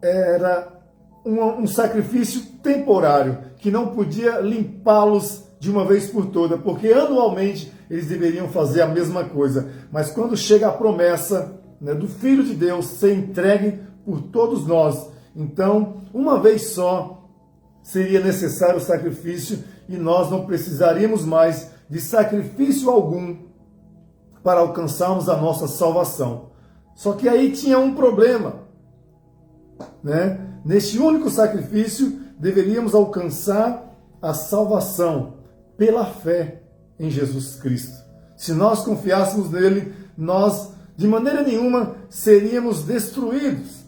era um sacrifício temporário, que não podia limpá-los de uma vez por toda, porque anualmente eles deveriam fazer a mesma coisa. Mas quando chega a promessa do Filho de Deus ser entregue por todos nós, então, uma vez só, seria necessário o sacrifício e nós não precisaríamos mais de sacrifício algum para alcançarmos a nossa salvação. Só que aí tinha um problema, Neste único sacrifício, deveríamos alcançar a salvação pela fé em Jesus Cristo. Se nós confiássemos nele, nós, de maneira nenhuma, seríamos destruídos.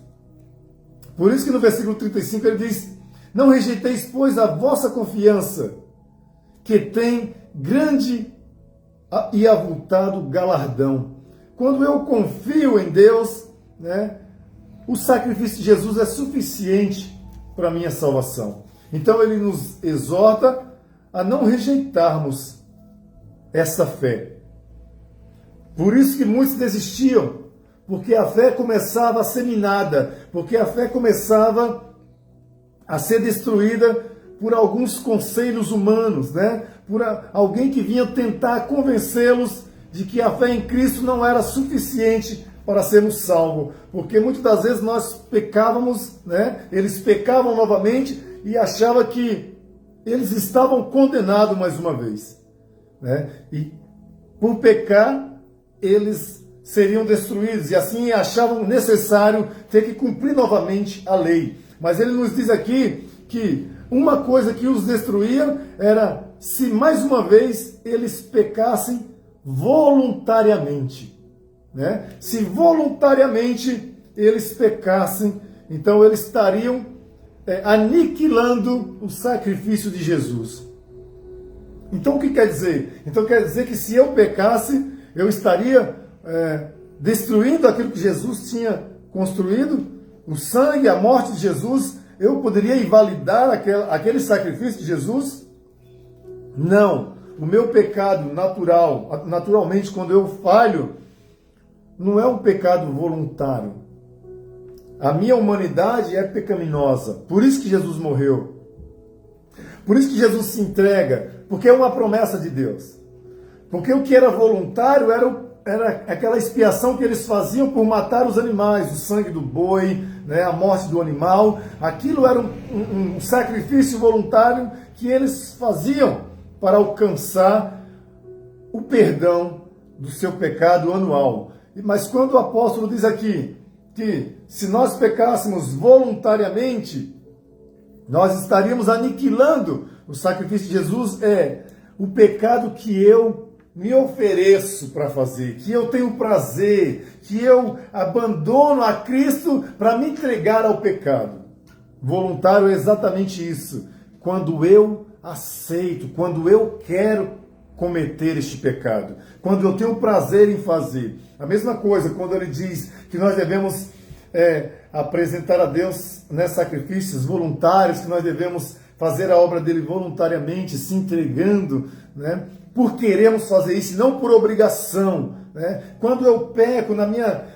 Por isso que no versículo 35 ele diz: não rejeiteis, pois, a vossa confiança, que tem grande e avultado galardão. quando eu confio em Deus, né, o sacrifício de Jesus é suficiente para a minha salvação. Então ele nos exorta a não rejeitarmos essa fé. Por isso que muitos desistiam, porque a fé começava a ser minada, porque a fé começava a ser destruída por alguns conselhos humanos, né? Por alguém que vinha tentar convencê-los de que a fé em Cristo não era suficiente para sermos salvos, porque muitas das vezes nós pecávamos, né? Eles pecavam novamente e achavam que eles estavam condenados mais uma vez, né? E por pecar, eles seriam destruídos, e assim achavam necessário ter que cumprir novamente a lei. Mas ele nos diz aqui que uma coisa que os destruía era se mais uma vez eles pecassem voluntariamente, né? Se voluntariamente eles pecassem, então eles estariam aniquilando o sacrifício de Jesus. Então o que quer dizer? Então quer dizer que se eu pecasse, eu estaria destruindo aquilo que Jesus tinha construído, o sangue, a morte de Jesus. Eu poderia invalidar aquele sacrifício de Jesus? Não. O meu pecado naturalmente, quando eu falho, não é um pecado voluntário. A minha humanidade é pecaminosa. Por isso que Jesus morreu. Por isso que Jesus se entrega. Porque é uma promessa de Deus. Porque o que era voluntário era aquela expiação que eles faziam por matar os animais, o sangue do boi, né, a morte do animal. Aquilo era um sacrifício voluntário que eles faziam para alcançar o perdão do seu pecado anual. Mas quando o apóstolo diz aqui que se nós pecássemos voluntariamente, nós estaríamos aniquilando o sacrifício de Jesus, o pecado que eu me ofereço para fazer, que eu tenho prazer, que eu abandono a Cristo para me entregar ao pecado. Voluntário é exatamente isso. Quando eu aceito, quando eu quero cometer este pecado, quando eu tenho prazer em fazer. A mesma coisa quando ele diz que nós devemos apresentar a Deus, né, sacrifícios voluntários, que nós devemos fazer a obra dele voluntariamente, se entregando, né, por queremos fazer isso, não por obrigação, né? Quando eu peco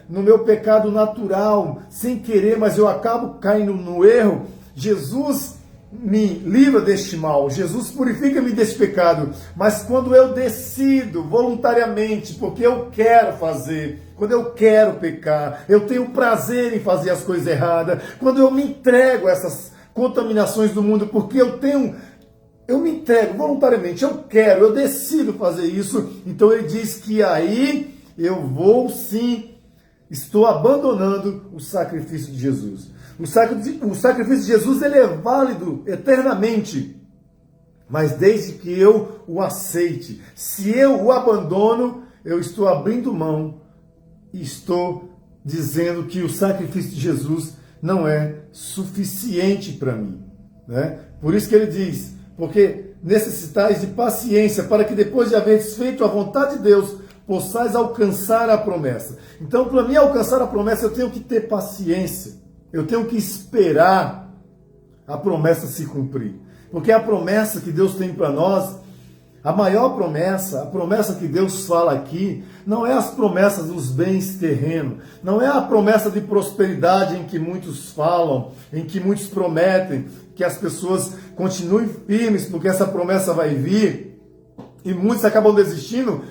no meu pecado natural, sem querer, mas eu acabo caindo no erro, Jesus me livra deste mal, Jesus purifica-me deste pecado. Mas quando eu decido voluntariamente, porque eu quero fazer, quando eu quero pecar, eu tenho prazer em fazer as coisas erradas, quando eu me entrego a essas contaminações do mundo, porque eu me entrego voluntariamente, eu decido fazer isso, então ele diz que aí eu vou sim, estou abandonando o sacrifício de Jesus. O sacrifício de Jesus, ele é válido eternamente, mas desde que eu o aceite. Se eu o abandono, eu estou abrindo mão e estou dizendo que o sacrifício de Jesus não é suficiente para mim, né? Por isso que ele diz, porque necessitais de paciência, para que depois de haveres feito a vontade de Deus, possais alcançar a promessa. Então, para mim alcançar a promessa, eu tenho que ter paciência. Eu tenho que esperar a promessa se cumprir. Porque a promessa que Deus tem para nós, a maior promessa, a promessa que Deus fala aqui, não é as promessas dos bens terrenos, não é a promessa de prosperidade em que muitos falam, em que muitos prometem, que as pessoas continuem firmes, porque essa promessa vai vir, e muitos acabam desistindo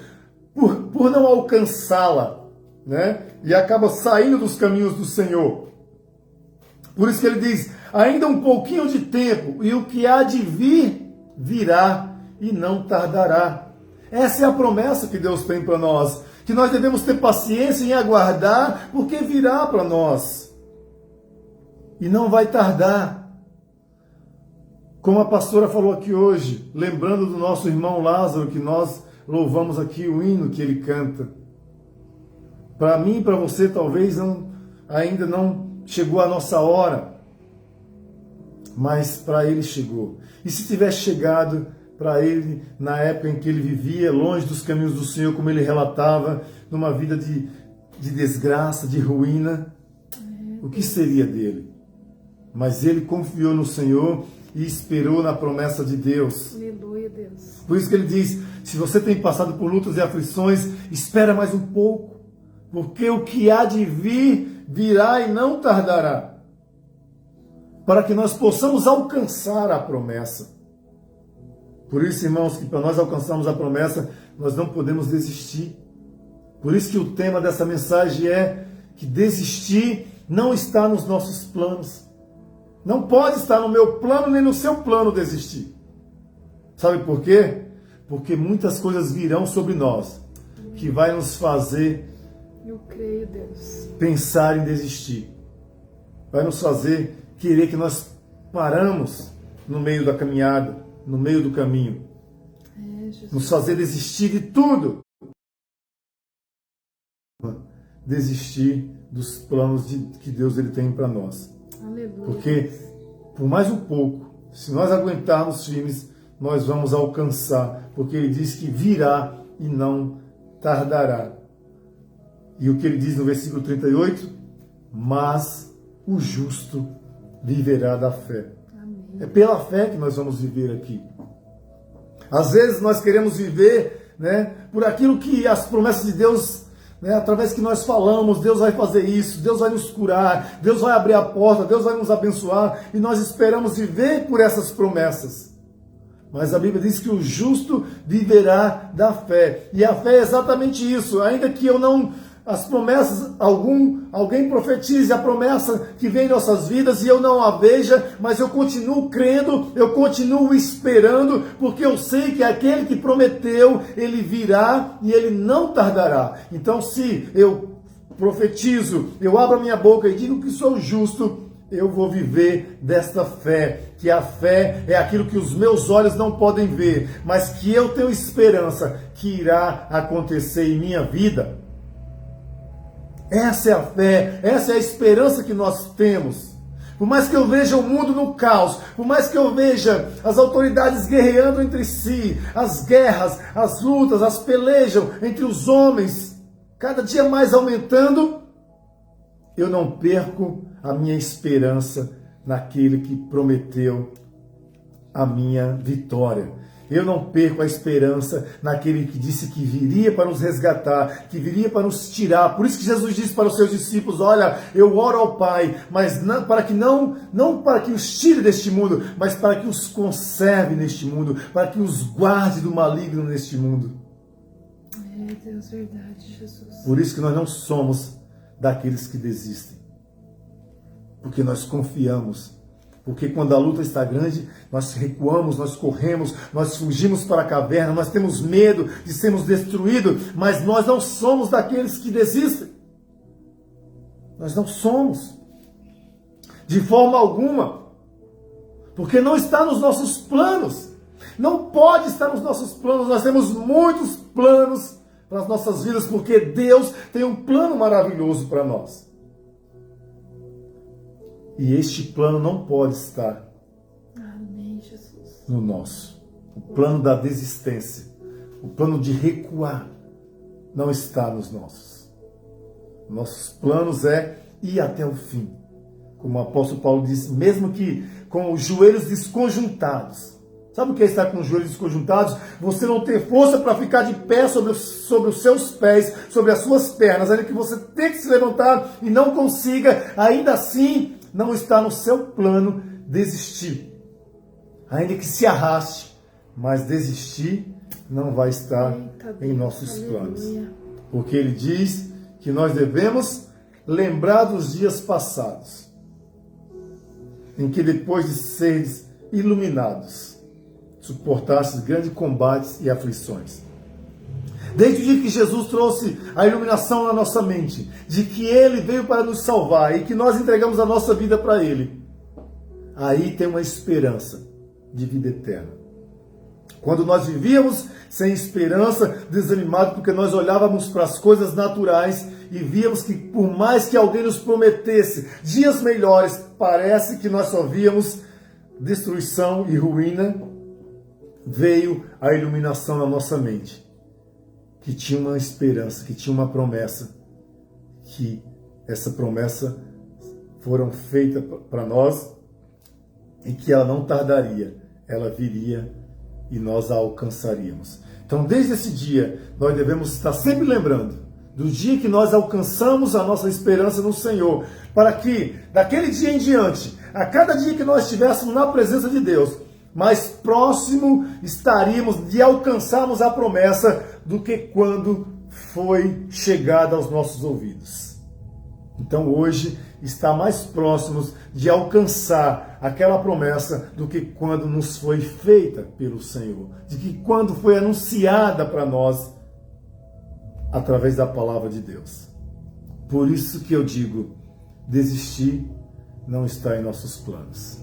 por não alcançá-la, né? E acabam saindo dos caminhos do Senhor. Por isso que ele diz, ainda um pouquinho de tempo, e o que há de vir, virá, e não tardará. Essa é a promessa que Deus tem para nós, que nós devemos ter paciência em aguardar, porque virá para nós. E não vai tardar. Como a pastora falou aqui hoje, lembrando do nosso irmão Lázaro, que nós louvamos aqui o hino que ele canta. Para mim e para você, talvez ainda não chegou a nossa hora, mas para ele chegou. E se tivesse chegado para ele na época em que ele vivia, longe dos caminhos do Senhor, como ele relatava, numa vida de desgraça, de ruína, o que seria dele? Mas ele confiou no Senhor e esperou na promessa de Deus. Aleluia, Deus. Por isso que ele diz, se você tem passado por lutas e aflições, espera mais um pouco, porque o que há de vir, virá e não tardará, para que nós possamos alcançar a promessa. Por isso, irmãos, que para nós alcançarmos a promessa, nós não podemos desistir. Por isso que o tema dessa mensagem é que desistir não está nos nossos planos. Não pode estar no meu plano nem no seu plano desistir. Sabe por quê? Porque muitas coisas virão sobre nós que vai nos fazer Eu creio, Deus. pensar em desistir. Vai nos fazer querer que nós paramos no meio da caminhada, no meio do caminho. Jesus. Nos fazer desistir de tudo. Desistir dos planos que Deus ele tem para nós. Aleluia. Porque, por mais um pouco, se nós aguentarmos firmes, nós vamos alcançar. Porque ele diz que virá e não tardará. E o que ele diz no versículo 38? Mas o justo viverá da fé. Amém. É pela fé que nós vamos viver aqui. Às vezes nós queremos viver, por aquilo que as promessas de Deus, através que nós falamos, Deus vai fazer isso, Deus vai nos curar, Deus vai abrir a porta, Deus vai nos abençoar, e nós esperamos viver por essas promessas. Mas a Bíblia diz que o justo viverá da fé. E a fé é exatamente isso. Ainda que eu não... As promessas, alguém profetize a promessa que vem em nossas vidas e eu não a veja, mas eu continuo crendo, eu continuo esperando, porque eu sei que aquele que prometeu, ele virá e ele não tardará. Então, se eu profetizo, eu abro a minha boca e digo que sou justo, eu vou viver desta fé, que a fé é aquilo que os meus olhos não podem ver, mas que eu tenho esperança que irá acontecer em minha vida. Essa é a fé, essa é a esperança que nós temos. Por mais que eu veja o mundo no caos, por mais que eu veja as autoridades guerreando entre si, as guerras, as lutas, as pelejas entre os homens, cada dia mais aumentando, eu não perco a minha esperança naquele que prometeu a minha vitória. Eu não perco a esperança naquele que disse que viria para nos resgatar, que viria para nos tirar. Por isso que Jesus disse para os seus discípulos, olha, eu oro ao Pai, mas não para que os tire deste mundo, mas para que os conserve neste mundo, para que os guarde do maligno neste mundo. É, Deus, verdade, Jesus. Por isso que nós não somos daqueles que desistem. Porque nós confiamos. Porque quando a luta está grande, nós recuamos, nós corremos, nós fugimos para a caverna, nós temos medo de sermos destruídos, mas nós não somos daqueles que desistem. Nós não somos. De forma alguma. Porque não está nos nossos planos. Não pode estar nos nossos planos. Nós temos muitos planos para as nossas vidas, porque Deus tem um plano maravilhoso para nós. E este plano não pode estar Amém, Jesus. no nosso. O plano da desistência, o plano de recuar, não está nos nossos. Nossos planos é ir até o fim. Como o apóstolo Paulo disse, mesmo que com os joelhos desconjuntados. Sabe o que é estar com os joelhos desconjuntados? Você não ter força para ficar de pé sobre os seus pés, sobre as suas pernas, ainda que você tenha que se levantar e não consiga, ainda assim não está no seu plano desistir. Ainda que se arraste, mas desistir não vai estar em nossos planos. Porque ele diz que nós devemos lembrar dos dias passados, em que depois de seres iluminados, suportastes grandes combates e aflições. Desde o dia que Jesus trouxe a iluminação na nossa mente, de que Ele veio para nos salvar e que nós entregamos a nossa vida para Ele, aí tem uma esperança de vida eterna. Quando nós vivíamos sem esperança, desanimados, porque nós olhávamos para as coisas naturais e víamos que por mais que alguém nos prometesse dias melhores, parece que nós só víamos destruição e ruína, veio a iluminação na nossa mente. que tinha uma esperança, que tinha uma promessa, que essa promessa foram feita para nós e que ela não tardaria, ela viria e nós a alcançaríamos. Então, desde esse dia, nós devemos estar sempre lembrando do dia que nós alcançamos a nossa esperança no Senhor, para que, daquele dia em diante, a cada dia que nós estivéssemos na presença de Deus, mais próximo estaríamos de alcançarmos a promessa do que quando foi chegada aos nossos ouvidos. Então hoje está mais próximos de alcançar aquela promessa do que quando nos foi feita pelo Senhor, de que quando foi anunciada para nós através da palavra de Deus. Por isso que eu digo, desistir não está em nossos planos.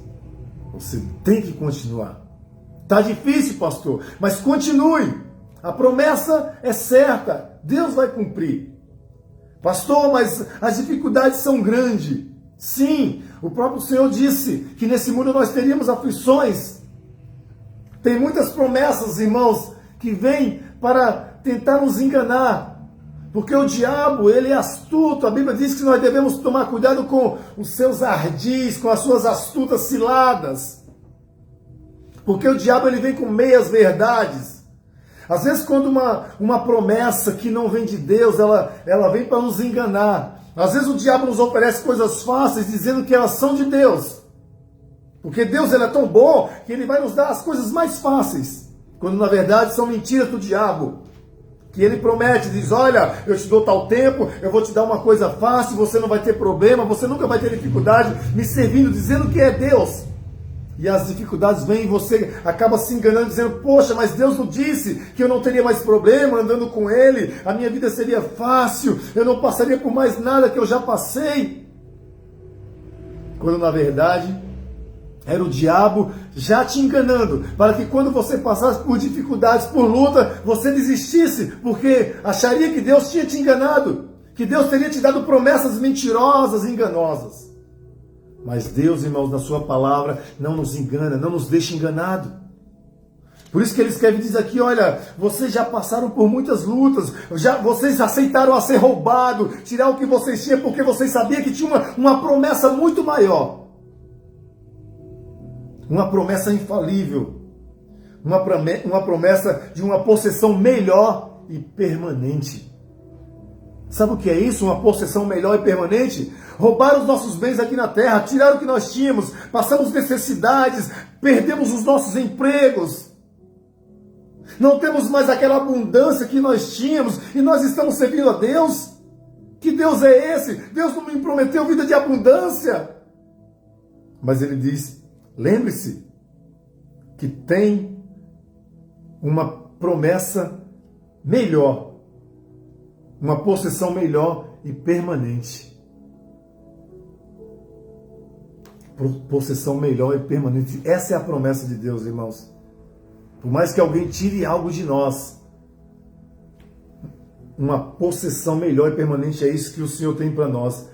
Você tem que continuar. Tá difícil, pastor, mas continue. A promessa é certa, Deus vai cumprir. Pastor, mas as dificuldades são grandes. Sim, o próprio Senhor disse que nesse mundo nós teríamos aflições. Tem muitas promessas, irmãos, que vêm para tentar nos enganar. Porque o diabo, ele é astuto. A Bíblia diz que nós devemos tomar cuidado com os seus ardis, com as suas astutas ciladas. Porque o diabo, ele vem com meias verdades. Às vezes, quando uma promessa que não vem de Deus, ela vem para nos enganar. Às vezes o diabo nos oferece coisas fáceis, dizendo que elas são de Deus. Porque Deus, ele é tão bom que ele vai nos dar as coisas mais fáceis. Quando na verdade são mentiras do diabo. Que ele promete, diz, olha, eu te dou tal tempo, eu vou te dar uma coisa fácil, você não vai ter problema, você nunca vai ter dificuldade, me servindo, dizendo que é Deus. E as dificuldades vêm e você acaba se enganando, dizendo, poxa, mas Deus não disse que eu não teria mais problema andando com Ele, a minha vida seria fácil, eu não passaria por mais nada que eu já passei. Quando na verdade era o diabo já te enganando, para que quando você passasse por dificuldades, por luta, você desistisse, porque acharia que Deus tinha te enganado, que Deus teria te dado promessas mentirosas e enganosas. Mas Deus, irmãos, na sua palavra, não nos engana, não nos deixa enganado. Por isso que ele escreve, diz aqui, olha, vocês já passaram por muitas lutas, vocês aceitaram a ser roubado, tirar o que vocês tinham, porque vocês sabiam que tinha uma promessa muito maior. Uma promessa infalível. Uma promessa de uma possessão melhor e permanente. Sabe o que é isso? Uma possessão melhor e permanente? Roubaram os nossos bens aqui na terra, tiraram o que nós tínhamos, passamos necessidades, perdemos os nossos empregos. Não temos mais aquela abundância que nós tínhamos e nós estamos servindo a Deus. Que Deus é esse? Deus não me prometeu vida de abundância. Mas ele diz, lembre-se que tem uma promessa melhor, uma possessão melhor e permanente. Possessão melhor e permanente. Essa é a promessa de Deus, irmãos. Por mais que alguém tire algo de nós, uma possessão melhor e permanente é isso que o Senhor tem para nós.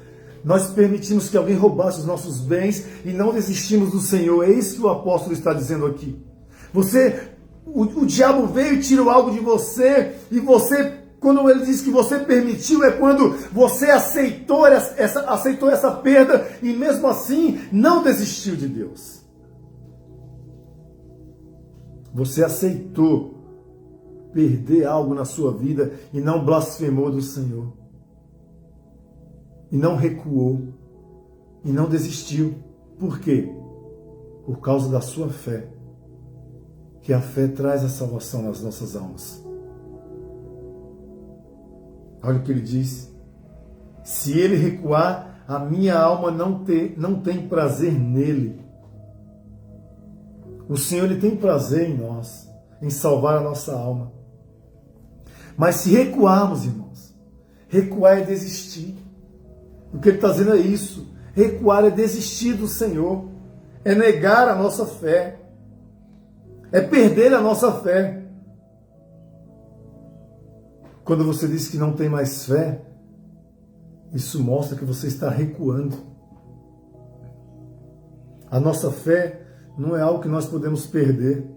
Nós permitimos que alguém roubasse os nossos bens e não desistimos do Senhor. É isso que o apóstolo está dizendo aqui. O diabo veio e tirou algo de você, e você, quando ele diz que você permitiu, é quando você aceitou essa perda e mesmo assim não desistiu de Deus. Você aceitou perder algo na sua vida e não blasfemou do Senhor. E não recuou. E não desistiu. Por quê? Por causa da sua fé. Que a fé traz a salvação nas nossas almas. Olha o que ele diz. Se ele recuar, a minha alma não tem prazer nele. O Senhor, ele tem prazer em nós, em salvar a nossa alma. Mas se recuarmos, irmãos, recuar é desistir. O que ele está dizendo é isso. Recuar é desistir do Senhor. É negar a nossa fé. É perder a nossa fé. Quando você diz que não tem mais fé, isso mostra que você está recuando. A nossa fé não é algo que nós podemos perder.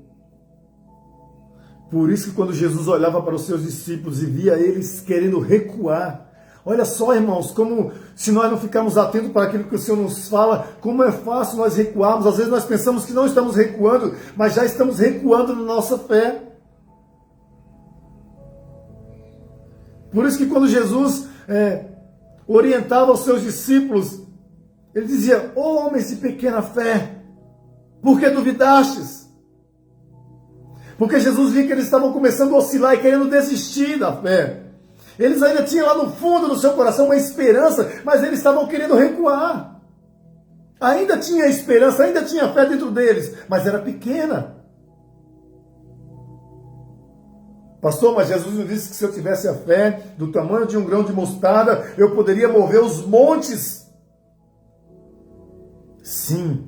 Por isso que quando Jesus olhava para os seus discípulos e via eles querendo recuar, olha só, irmãos, como se nós não ficarmos atentos para aquilo que o Senhor nos fala, como é fácil nós recuarmos. Às vezes nós pensamos que não estamos recuando, mas já estamos recuando na nossa fé. Por isso que quando Jesus orientava os seus discípulos, ele dizia: ó homens de pequena fé, por que duvidastes? Porque Jesus via que eles estavam começando a oscilar e querendo desistir da fé. Eles ainda tinham lá no fundo do seu coração uma esperança, mas eles estavam querendo recuar. Ainda tinha esperança, ainda tinha fé dentro deles, mas era pequena. Pastor, mas Jesus nos disse que se eu tivesse a fé do tamanho de um grão de mostarda, eu poderia mover os montes. Sim.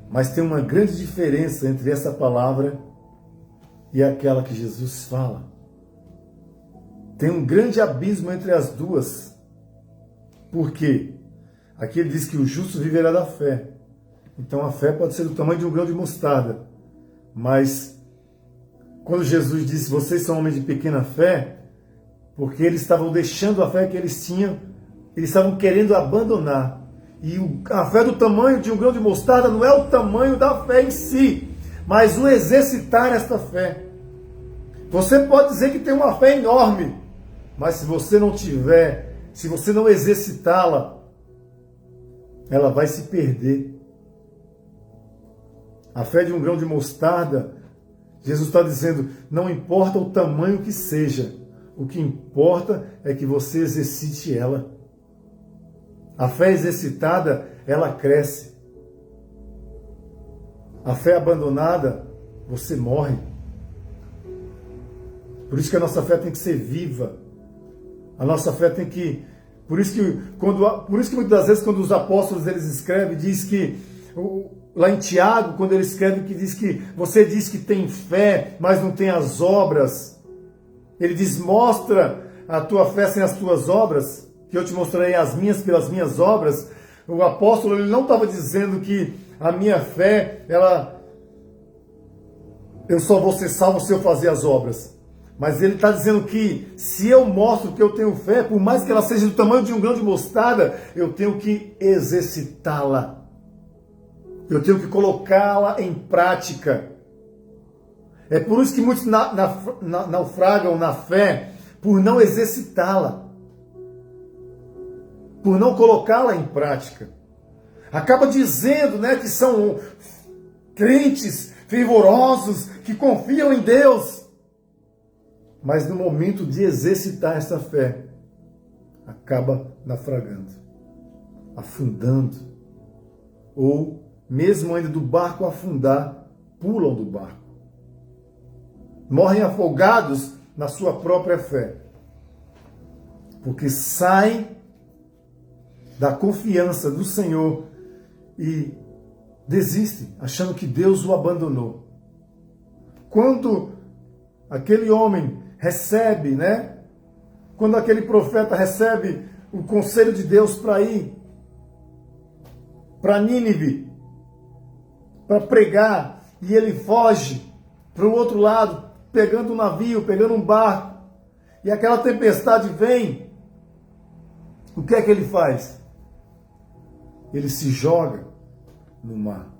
Mas tem uma grande diferença entre essa palavra e aquela que Jesus fala. Tem um grande abismo entre as duas. Por quê? Aqui ele diz que o justo viverá da fé. Então a fé pode ser do tamanho de um grão de mostarda. Mas quando Jesus disse: vocês são homens de pequena fé, porque eles estavam deixando a fé que eles tinham, eles estavam querendo abandonar. E a fé do tamanho de um grão de mostarda não é o tamanho da fé em si, mas o exercitar esta fé. Você pode dizer que tem uma fé enorme, mas se você não tiver, se você não exercitá-la, ela vai se perder. A fé de um grão de mostarda, Jesus está dizendo, não importa o tamanho que seja, o que importa é que você exercite ela. A fé exercitada, ela cresce. A fé abandonada, você morre. Por isso que a nossa fé tem que ser viva. A nossa fé tem que... Por isso que muitas das vezes quando os apóstolos eles escrevem, diz que... Lá em Tiago, quando ele escreve, que diz que você diz que tem fé, mas não tem as obras. Ele diz, mostra a tua fé sem as tuas obras, que eu te mostrarei as minhas pelas minhas obras. O apóstolo ele não estava dizendo que a minha fé, eu só vou ser salvo se eu fazer as obras. Mas ele está dizendo que se eu mostro que eu tenho fé, por mais que ela seja do tamanho de um grão de mostarda, eu tenho que exercitá-la. Eu tenho que colocá-la em prática. É por isso que muitos naufragam na fé, por não exercitá-la, por não colocá-la em prática. Acaba dizendo, que são crentes fervorosos, que confiam em Deus. Mas no momento de exercitar essa fé, acaba naufragando, afundando. Ou, mesmo ainda do barco afundar, pulam do barco. Morrem afogados na sua própria fé. Porque saem da confiança do Senhor e desistem, achando que Deus o abandonou. Quando aquele homem recebe, quando aquele profeta recebe o conselho de Deus para ir para Nínive, para pregar, e ele foge para o outro lado, pegando um navio, pegando um barco, e aquela tempestade vem, o que é que ele faz? Ele se joga no mar.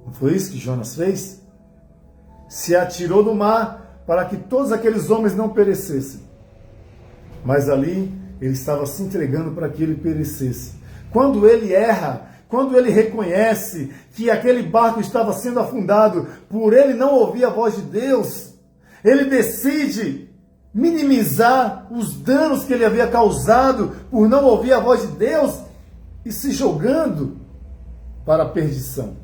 Não foi isso que Jonas fez? Se atirou no mar para que todos aqueles homens não perecessem. Mas ali ele estava se entregando para que ele perecesse. Quando ele erra, quando ele reconhece que aquele barco estava sendo afundado, por ele não ouvir a voz de Deus, ele decide minimizar os danos que ele havia causado por não ouvir a voz de Deus e se jogando para a perdição.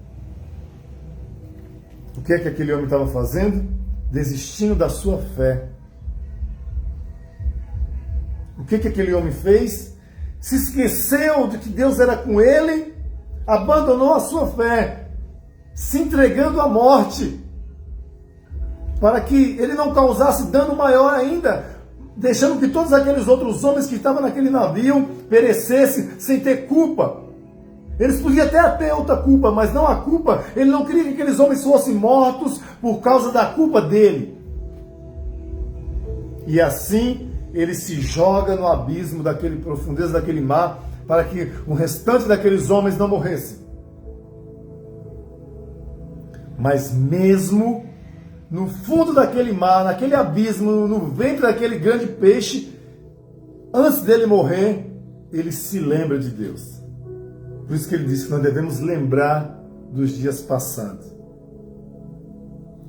O que é que aquele homem estava fazendo? Desistindo da sua fé. O que é que aquele homem fez? Se esqueceu de que Deus era com ele, abandonou a sua fé, se entregando à morte, para que ele não causasse dano maior ainda, deixando que todos aqueles outros homens que estavam naquele navio perecessem sem ter culpa. Eles podiam até ter outra culpa, mas não a culpa. Ele não queria que aqueles homens fossem mortos por causa da culpa dele. E assim ele se joga no abismo daquele profundeza daquele mar, para que o restante daqueles homens não morressem. Mas mesmo no fundo daquele mar, naquele abismo, no ventre daquele grande peixe, antes dele morrer, ele se lembra de Deus. Por isso que ele disse que nós devemos lembrar dos dias passados.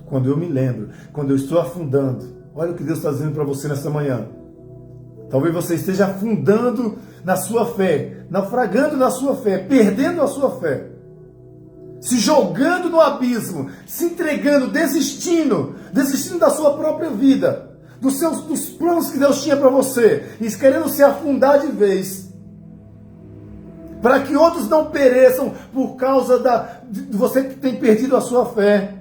Quando eu me lembro, quando eu estou afundando, olha o que Deus está dizendo para você nessa manhã. Talvez você esteja afundando na sua fé, naufragando na sua fé, perdendo a sua fé, se jogando no abismo, se entregando, desistindo da sua própria vida, dos planos que Deus tinha para você, e querendo se afundar de vez, para que outros não pereçam por causa de você que tem perdido a sua fé.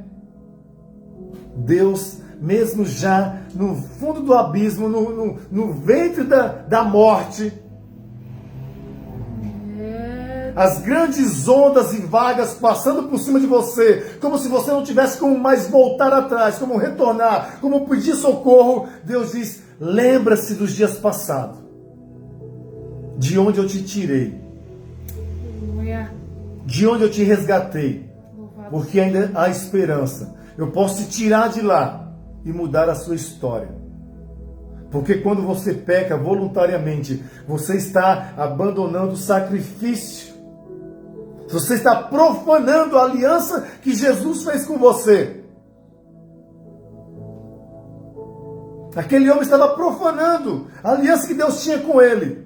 Deus, mesmo já no fundo do abismo, no ventre da morte, as grandes ondas e vagas passando por cima de você, como se você não tivesse como mais voltar atrás, como retornar, como pedir socorro, Deus diz: lembra-se dos dias passados, de onde eu te tirei, de onde eu te resgatei, porque ainda há esperança. Eu posso te tirar de lá e mudar a sua história. Porque quando você peca voluntariamente, você está abandonando o sacrifício. Você está profanando a aliança que Jesus fez com você. Aquele homem estava profanando a aliança que Deus tinha com ele.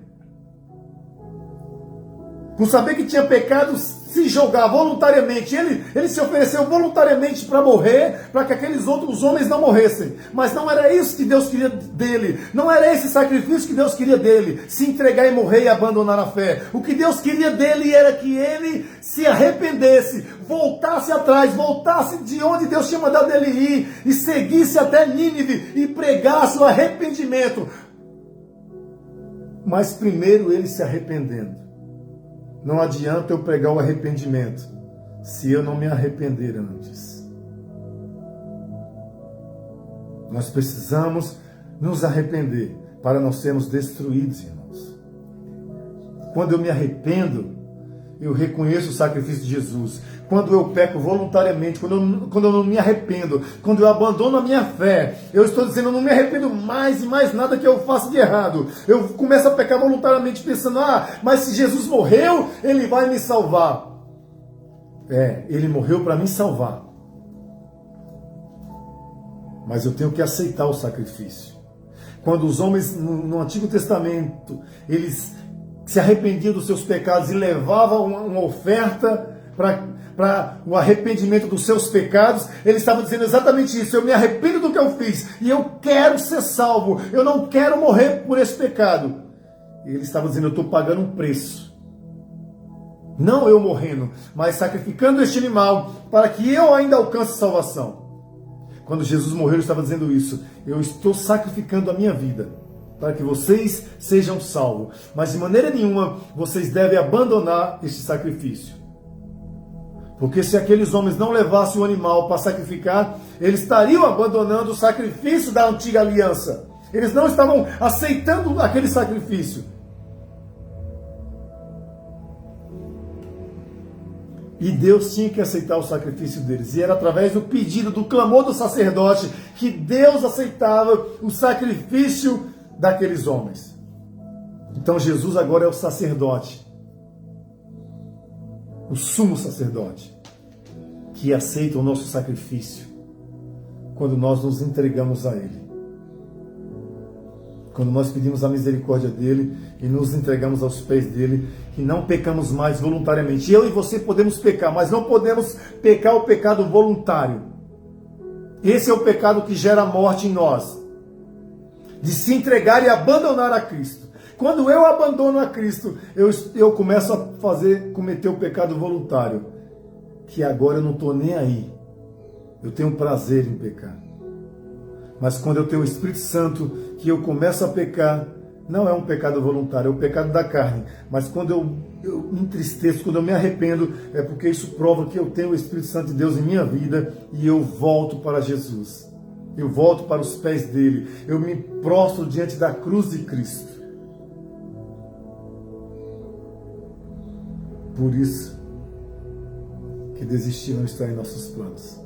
Por saber que tinha pecado, se jogar voluntariamente. Ele se ofereceu voluntariamente para morrer, para que aqueles outros homens não morressem. Mas não era isso que Deus queria dele. Não era esse sacrifício que Deus queria dele. Se entregar e morrer e abandonar a fé. O que Deus queria dele era que ele se arrependesse, voltasse atrás, voltasse de onde Deus tinha mandado ele ir e seguisse até Nínive e pregasse o arrependimento. Mas primeiro ele se arrependendo. Não adianta eu pregar o arrependimento se eu não me arrepender antes. Nós precisamos nos arrepender para não sermos destruídos, irmãos. Quando eu me arrependo, eu reconheço o sacrifício de Jesus. Quando eu peco voluntariamente, quando eu não me arrependo, quando eu abandono a minha fé, eu estou dizendo: eu não me arrependo mais e mais nada que eu faça de errado. Eu começo a pecar voluntariamente pensando: mas se Jesus morreu, Ele vai me salvar. Ele morreu para me salvar. Mas eu tenho que aceitar o sacrifício. Quando os homens no Antigo Testamento, eles se arrependiam dos seus pecados e levavam uma oferta para o arrependimento dos seus pecados, ele estava dizendo exatamente isso: eu me arrependo do que eu fiz e eu quero ser salvo, eu não quero morrer por esse pecado. E ele estava dizendo: eu estou pagando um preço, não eu morrendo, mas sacrificando este animal para que eu ainda alcance salvação. Quando Jesus morreu, ele estava dizendo isso: eu estou sacrificando a minha vida para que vocês sejam salvos, mas de maneira nenhuma vocês devem abandonar este sacrifício. Porque se aqueles homens não levassem o animal para sacrificar, eles estariam abandonando o sacrifício da antiga aliança. Eles não estavam aceitando aquele sacrifício. E Deus tinha que aceitar o sacrifício deles. E era através do pedido, do clamor do sacerdote, que Deus aceitava o sacrifício daqueles homens. Então Jesus agora é o sacerdote, o sumo sacerdote, que aceita o nosso sacrifício quando nós nos entregamos a Ele. Quando nós pedimos a misericórdia dEle e nos entregamos aos pés dEle, que não pecamos mais voluntariamente. Eu e você podemos pecar, mas não podemos pecar o pecado voluntário. Esse é o pecado que gera morte em nós. De se entregar e abandonar a Cristo. Quando eu abandono a Cristo, eu começo a cometer o pecado voluntário. Que agora eu não estou nem aí. Eu tenho prazer em pecar. Mas quando eu tenho o Espírito Santo, que eu começo a pecar, não é um pecado voluntário, é o pecado da carne. Mas quando eu me entristeço, quando eu me arrependo, é porque isso prova que eu tenho o Espírito Santo de Deus em minha vida e eu volto para Jesus. Eu volto para os pés dele. Eu me prostro diante da cruz de Cristo. Por isso que desistir não está em nossos planos.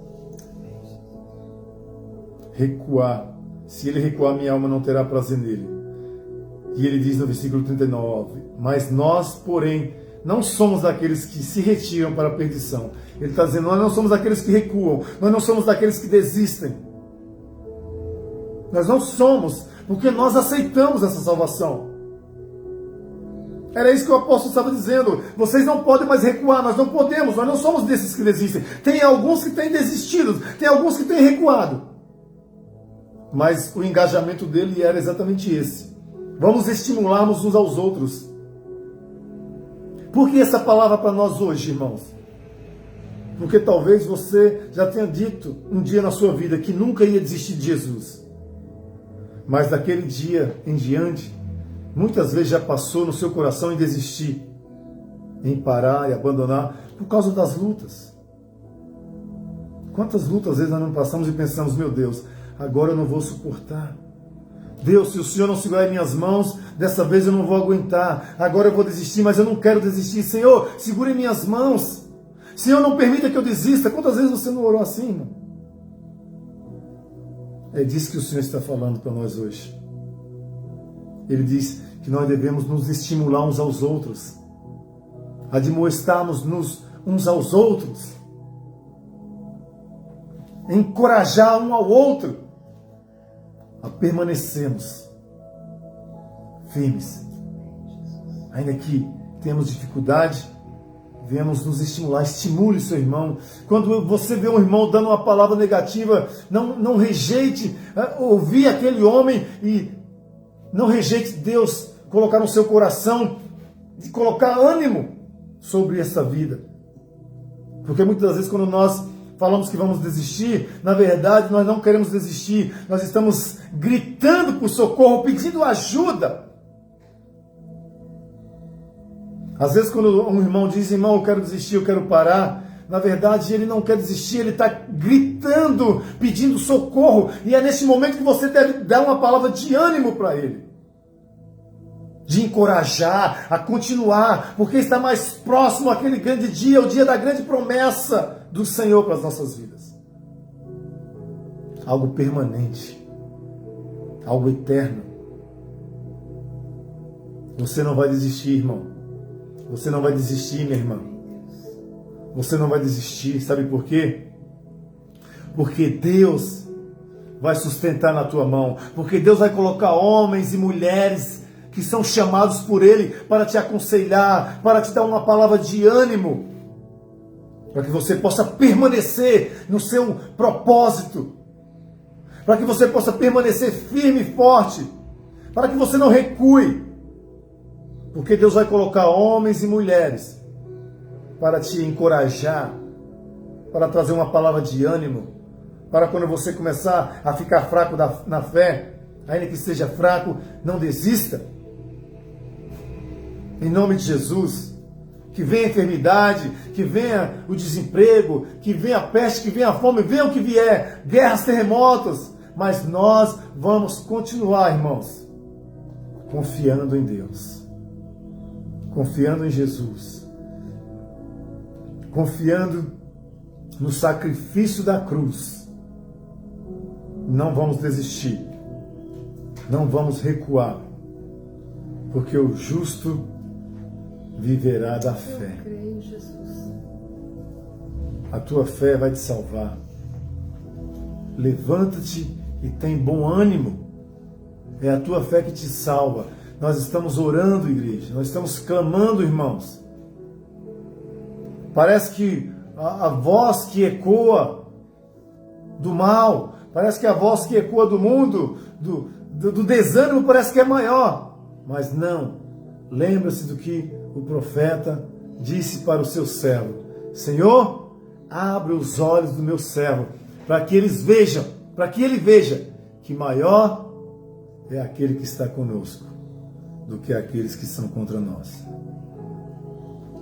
Recuar. Se ele recuar, minha alma não terá prazer nele. E ele diz no versículo 39, mas nós, porém, não somos daqueles que se retiram para a perdição. Ele está dizendo, nós não somos daqueles que recuam, nós não somos daqueles que desistem. Nós não somos, porque nós aceitamos essa salvação. Era isso que o apóstolo estava dizendo. Vocês não podem mais recuar, nós não podemos, nós não somos desses que desistem. Tem alguns que têm desistido, tem alguns que têm recuado. Mas o engajamento dele era exatamente esse. Vamos estimularmos uns aos outros. Por que essa palavra para nós hoje, irmãos? Porque talvez você já tenha dito um dia na sua vida que nunca ia desistir de Jesus. Mas daquele dia em diante, muitas vezes já passou no seu coração em desistir, em parar e abandonar por causa das lutas. Quantas lutas às vezes nós não passamos e pensamos, meu Deus, agora eu não vou suportar. Deus, se o Senhor não segurar em minhas mãos, dessa vez eu não vou aguentar. Agora eu vou desistir, mas eu não quero desistir. Senhor, segura em minhas mãos. Senhor, não permita que eu desista. Quantas vezes você não orou assim, irmão? É disso que o Senhor está falando para nós hoje. Ele diz que nós devemos nos estimular uns aos outros, admoestarmos-nos uns aos outros, encorajar um ao outro a permanecermos firmes. Ainda que temos dificuldade, venhamos nos estimular. Estimule seu irmão. Quando você vê um irmão dando uma palavra negativa, não rejeite ouvir aquele homem e não rejeite Deus colocar no seu coração, de colocar ânimo sobre essa vida. Porque muitas das vezes quando nós falamos que vamos desistir, na verdade nós não queremos desistir, nós estamos gritando por socorro, pedindo ajuda. Às vezes quando um irmão diz, irmão, eu quero desistir, eu quero parar, na verdade ele não quer desistir, ele está gritando, pedindo socorro, e é nesse momento que você deve dar uma palavra de ânimo para ele, de encorajar a continuar, porque está mais próximo aquele grande dia, o dia da grande promessa do Senhor para as nossas vidas. Algo permanente, algo eterno. Você não vai desistir, irmão. Você não vai desistir, minha irmã. Você não vai desistir, sabe por quê? Porque Deus vai sustentar na tua mão, porque Deus vai colocar homens e mulheres que são chamados por Ele para te aconselhar, para te dar uma palavra de ânimo, para que você possa permanecer no seu propósito, para que você possa permanecer firme e forte, para que você não recue, porque Deus vai colocar homens e mulheres para te encorajar, para trazer uma palavra de ânimo, para quando você começar a ficar fraco na fé, ainda que seja fraco, não desista. Em nome de Jesus, que venha a enfermidade, que venha o desemprego, que venha a peste, que venha a fome, venha o que vier, guerras, terremotos, mas nós vamos continuar, irmãos, confiando em Deus, confiando em Jesus, confiando no sacrifício da cruz. Não vamos desistir, não vamos recuar, porque o justo viverá da fé. Eu creio, Jesus. A tua fé vai te salvar. Levanta-te e tem bom ânimo. É a tua fé que te salva. Nós estamos orando, igreja. Nós estamos clamando, irmãos. Parece que a voz que ecoa do mal, parece que a voz que ecoa do mundo, do desânimo, parece que é maior. Mas não. Lembra-se do que o profeta disse para o seu servo: Senhor, abre os olhos do meu servo, para que ele veja que maior é aquele que está conosco. do que aqueles que são contra nós.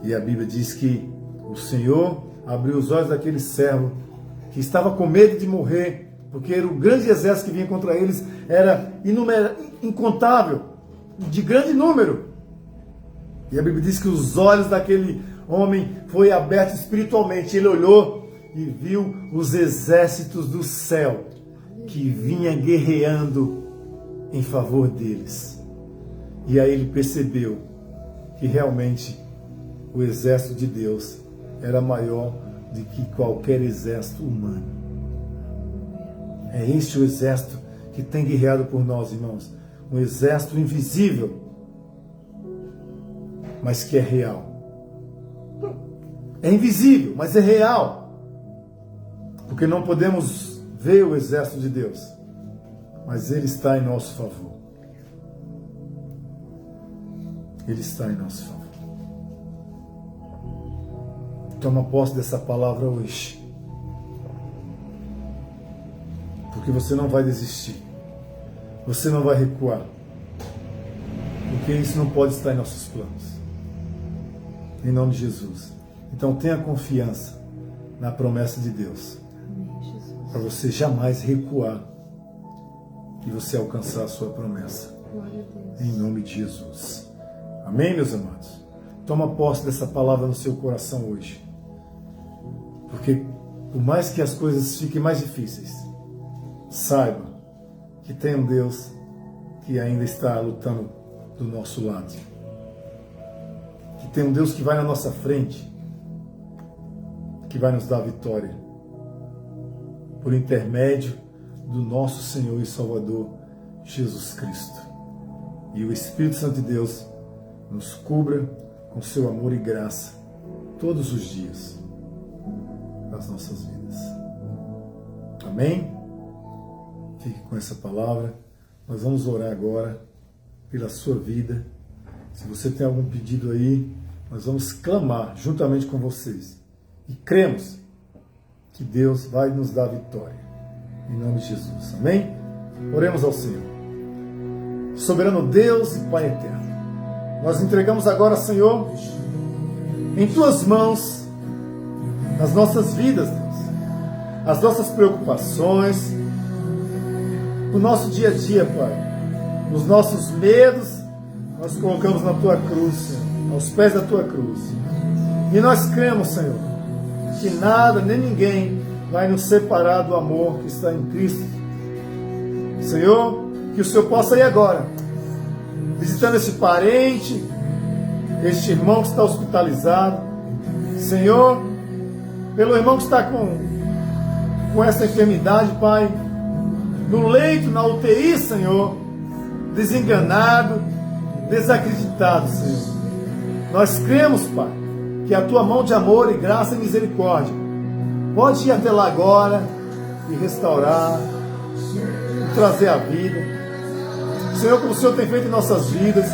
E a Bíblia diz que o Senhor abriu os olhos daquele servo que estava com medo de morrer, porque era o grande exército que vinha contra eles, era incontável, de grande número. E a Bíblia diz que os olhos daquele homem foi abertos espiritualmente. Ele olhou e viu os exércitos do céu que vinha guerreando em favor deles. E aí ele percebeu que realmente o exército de Deus era maior do que qualquer exército humano. É este o exército que tem guerreado por nós, irmãos. Um exército invisível, mas que é real. É invisível, mas é real. Porque não podemos ver o exército de Deus, mas ele está em nosso favor. Ele está em nosso favor. Toma posse dessa palavra hoje. Porque você não vai desistir. Você não vai recuar. Porque isso não pode estar em nossos planos. Em nome de Jesus. Então tenha confiança na promessa de Deus. Para você jamais recuar e você alcançar a sua promessa. Em nome de Jesus. Amém, meus amados? Toma posse dessa palavra no seu coração hoje. Porque por mais que as coisas fiquem mais difíceis, saiba que tem um Deus que ainda está lutando do nosso lado. Que tem um Deus que vai na nossa frente, que vai nos dar vitória. Por intermédio do nosso Senhor e Salvador, Jesus Cristo. E o Espírito Santo de Deus nos cubra com seu amor e graça todos os dias das nossas vidas. Amém? Fique com essa palavra. Nós vamos orar agora pela sua vida. Se você tem algum pedido aí, nós vamos clamar juntamente com vocês. E cremos que Deus vai nos dar vitória. Em nome de Jesus. Amém? Oremos ao Senhor. Soberano Deus e Pai eterno, nós entregamos agora, Senhor, em Tuas mãos, as nossas vidas, Deus, as nossas preocupações, o nosso dia a dia, Pai, os nossos medos, nós colocamos na Tua cruz, Senhor, aos pés da Tua cruz. E nós cremos, Senhor, que nada nem ninguém vai nos separar do amor que está em Cristo. Senhor, que o Senhor possa ir agora, visitando esse parente, este irmão que está hospitalizado. Senhor, pelo irmão que está com essa enfermidade, Pai, no leito, na UTI, Senhor, desenganado, desacreditado, Senhor. Nós cremos, Pai, que a Tua mão de amor e graça e misericórdia pode ir até lá agora e restaurar, e trazer a vida. Senhor, como o Senhor tem feito em nossas vidas.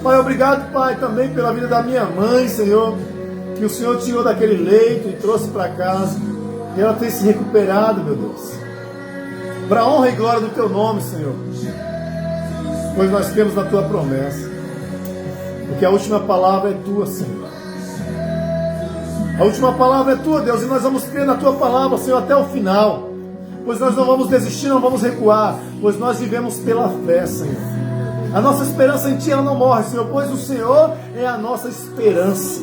Pai, obrigado, Pai, também pela vida da minha mãe, Senhor, que o Senhor tirou daquele leito e trouxe para casa, e ela tem se recuperado, meu Deus, para a honra e glória do Teu nome, Senhor, pois nós cremos na Tua promessa, porque a última palavra é Tua, Senhor. A última palavra é Tua, Deus, e nós vamos crer na Tua palavra, Senhor, até o final, pois nós não vamos desistir, não vamos recuar, pois nós vivemos pela fé, Senhor. A nossa esperança em Ti, ela não morre, Senhor, pois o Senhor é a nossa esperança.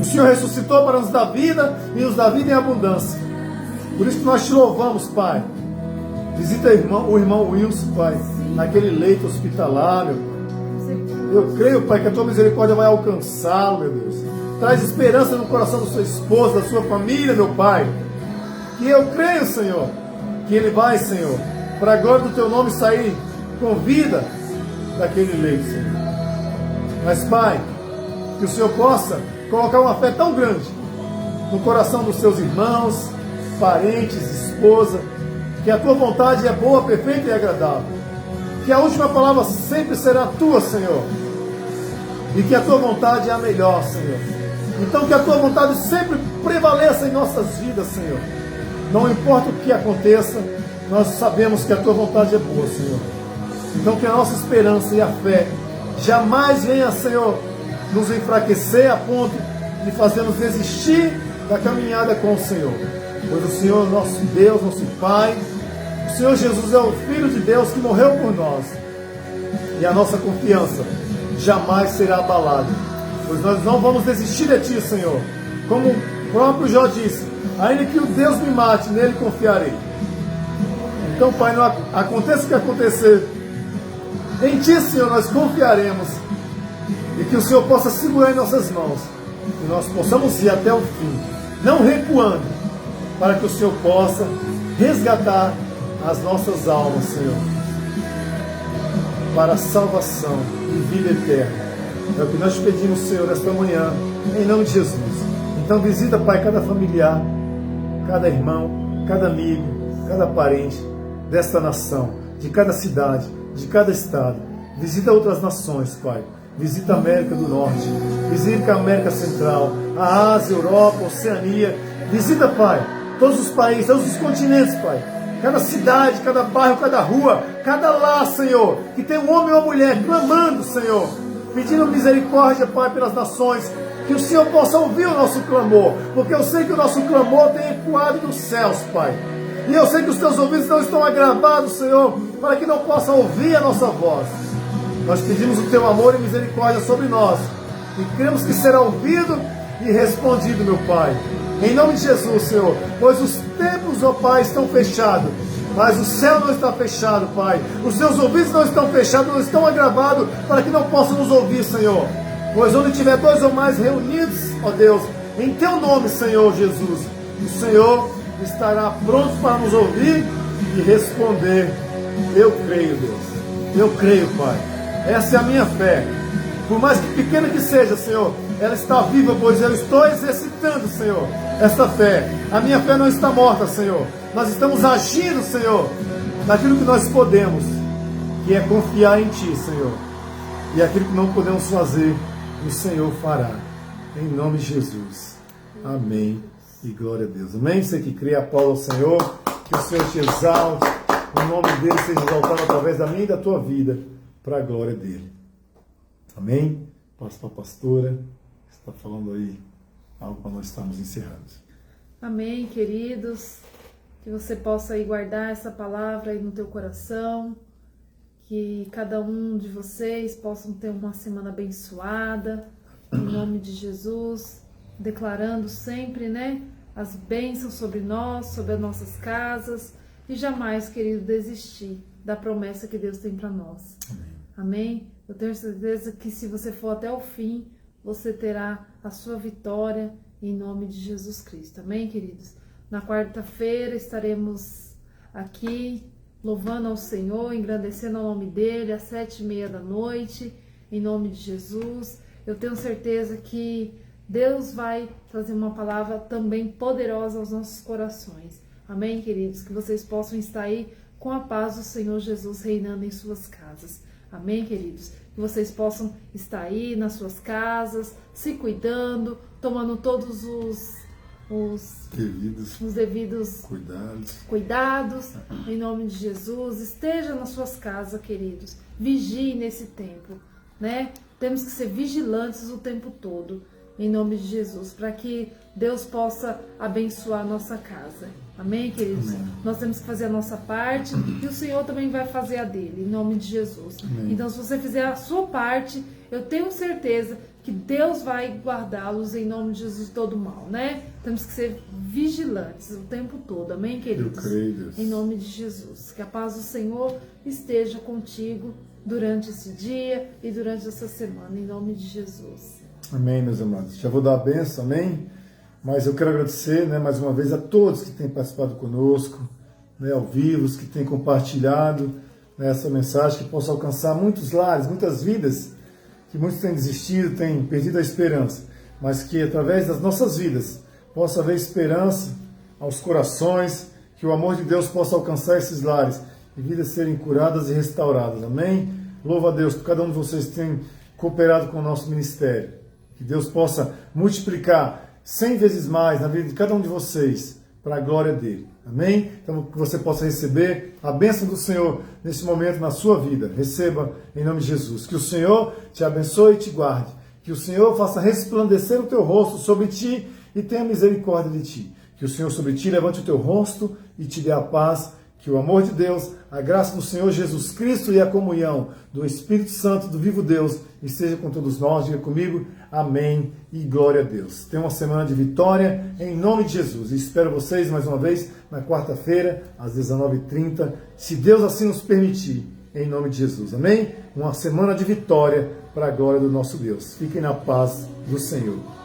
O Senhor ressuscitou para nos dar vida e nos dar vida em abundância. Por isso que nós Te louvamos, Pai. Visita o irmão Wilson, Pai, naquele leito hospitalar, meu Pai. Eu creio, Pai, que a Tua misericórdia vai alcançá-lo, meu Deus. Traz esperança no coração da sua esposa, da sua família, meu Pai. E eu creio, Senhor, que ele vai, Senhor, para a glória do Teu nome, sair com vida daquele leito, Senhor. Mas, Pai, que o Senhor possa colocar uma fé tão grande no coração dos seus irmãos, parentes, esposa, que a Tua vontade é boa, perfeita e agradável. Que a última palavra sempre será Tua, Senhor. E que a Tua vontade é a melhor, Senhor. Então que a Tua vontade sempre prevaleça em nossas vidas, Senhor. Não importa o que aconteça, nós sabemos que a Tua vontade é boa, Senhor. Então que a nossa esperança e a fé jamais venha, Senhor, nos enfraquecer a ponto de fazermos desistir da caminhada com o Senhor. Pois o Senhor é nosso Deus, nosso Pai. O Senhor Jesus é o Filho de Deus que morreu por nós. E a nossa confiança jamais será abalada. Pois nós não vamos desistir de Ti, Senhor. Como o próprio Jó disse, ainda que o Deus me mate, nele confiarei. Então, Pai, não aconteça o que acontecer, em Ti, Senhor, nós confiaremos. E que o Senhor possa segurar em nossas mãos. E nós possamos ir até o fim, não recuando, para que o Senhor possa resgatar as nossas almas, Senhor, para a salvação e vida eterna. É o que nós pedimos, Senhor, nesta manhã, em nome de Jesus. Então visita, Pai, cada familiar, cada irmão, cada amigo, cada parente desta nação, de cada cidade, de cada estado. Visita outras nações, Pai. Visita a América do Norte, visita a América Central, a Ásia, a Europa, a Oceania. Visita, Pai, todos os países, todos os continentes, Pai. Cada cidade, cada bairro, cada rua, cada lar, Senhor, que tem um homem ou uma mulher clamando, Senhor, pedindo misericórdia, Pai, pelas nações. Que o Senhor possa ouvir o nosso clamor, porque eu sei que o nosso clamor tem ecoado dos céus, Pai. E eu sei que os teus ouvidos não estão agravados, Senhor, para que não possam ouvir a nossa voz. Nós pedimos o teu amor e misericórdia sobre nós, e cremos que será ouvido e respondido, meu Pai. Em nome de Jesus, Senhor, pois os tempos, ó Pai, estão fechados, mas o céu não está fechado, Pai. Os seus ouvidos não estão fechados, não estão agravados, para que não possam nos ouvir, Senhor. Pois onde tiver dois ou mais reunidos, ó Deus, em teu nome, Senhor Jesus, o Senhor estará pronto para nos ouvir e responder. Eu creio, Deus. Eu creio, Pai. Essa é a minha fé. Por mais que pequena que seja, Senhor, ela está viva, pois eu estou exercitando, Senhor, essa fé. A minha fé não está morta, Senhor. Nós estamos agindo, Senhor, naquilo que nós podemos, que é confiar em Ti, Senhor. E aquilo que não podemos fazer, o Senhor fará. Em nome de Jesus. Amém. E glória a Deus. Amém? Você que crê, aplauda ao Senhor. Que o Senhor te exalte. O nome dele seja exaltado através da minha e da tua vida, para a glória dele. Amém? Passo para a pastora, que está falando aí algo para nós estarmos encerrando. Amém, queridos. Que você possa aí guardar essa palavra aí no teu coração. Que cada um de vocês possam ter uma semana abençoada. Em nome de Jesus. Declarando sempre, né, as bênçãos sobre nós, sobre as nossas casas. E jamais, querido, desistir da promessa que Deus tem para nós. Amém? Eu tenho certeza que se você for até o fim, você terá a sua vitória em nome de Jesus Cristo. Amém, queridos? Na quarta-feira estaremos aqui louvando ao Senhor, engrandecendo o nome dele, às 7h30, em nome de Jesus. Eu tenho certeza que Deus vai trazer uma palavra também poderosa aos nossos corações. Amém, queridos? Que vocês possam estar aí com a paz do Senhor Jesus reinando em suas casas. Amém, queridos? Que vocês possam estar aí nas suas casas, se cuidando, tomando todos os devidos cuidados, em nome de Jesus. Esteja nas suas casas, queridos. Vigie nesse tempo, né? Temos que ser vigilantes o tempo todo, em nome de Jesus, para que Deus possa abençoar a nossa casa. Amém, queridos? Amém. Nós temos que fazer a nossa parte e o Senhor também vai fazer a dele, em nome de Jesus. Amém. Então, se você fizer a sua parte, eu tenho certeza que Deus vai guardá-los em nome de Jesus de todo mal, né? Temos que ser vigilantes o tempo todo, amém, queridos? Eu creio, Deus. Em nome de Jesus. Que a paz do Senhor esteja contigo durante esse dia e durante essa semana, em nome de Jesus. Amém, meus amados. Já vou dar a benção, amém? Mas eu quero agradecer, né, mais uma vez a todos que têm participado conosco, né, ao vivo, que têm compartilhado, né, essa mensagem, que possa alcançar muitos lares, muitas vidas, que muitos têm desistido, têm perdido a esperança, mas que através das nossas vidas possa haver esperança aos corações, que o amor de Deus possa alcançar esses lares e vidas serem curadas e restauradas. Amém? Louva a Deus por cada um de vocês que tem cooperado com o nosso ministério. Que Deus possa multiplicar 100 vezes mais na vida de cada um de vocês, para a glória dele. Amém? Então que você possa receber a bênção do Senhor nesse momento na sua vida. Receba em nome de Jesus. Que o Senhor te abençoe e te guarde. Que o Senhor faça resplandecer o teu rosto sobre ti e tenha misericórdia de ti. Que o Senhor sobre ti levante o teu rosto e te dê a paz. Que o amor de Deus, a graça do Senhor Jesus Cristo e a comunhão do Espírito Santo do vivo Deus esteja com todos nós. Diga comigo, amém e glória a Deus. Tenha uma semana de vitória em nome de Jesus. E espero vocês mais uma vez na quarta-feira, às 19h30, se Deus assim nos permitir, em nome de Jesus. Amém? Uma semana de vitória para a glória do nosso Deus. Fiquem na paz do Senhor.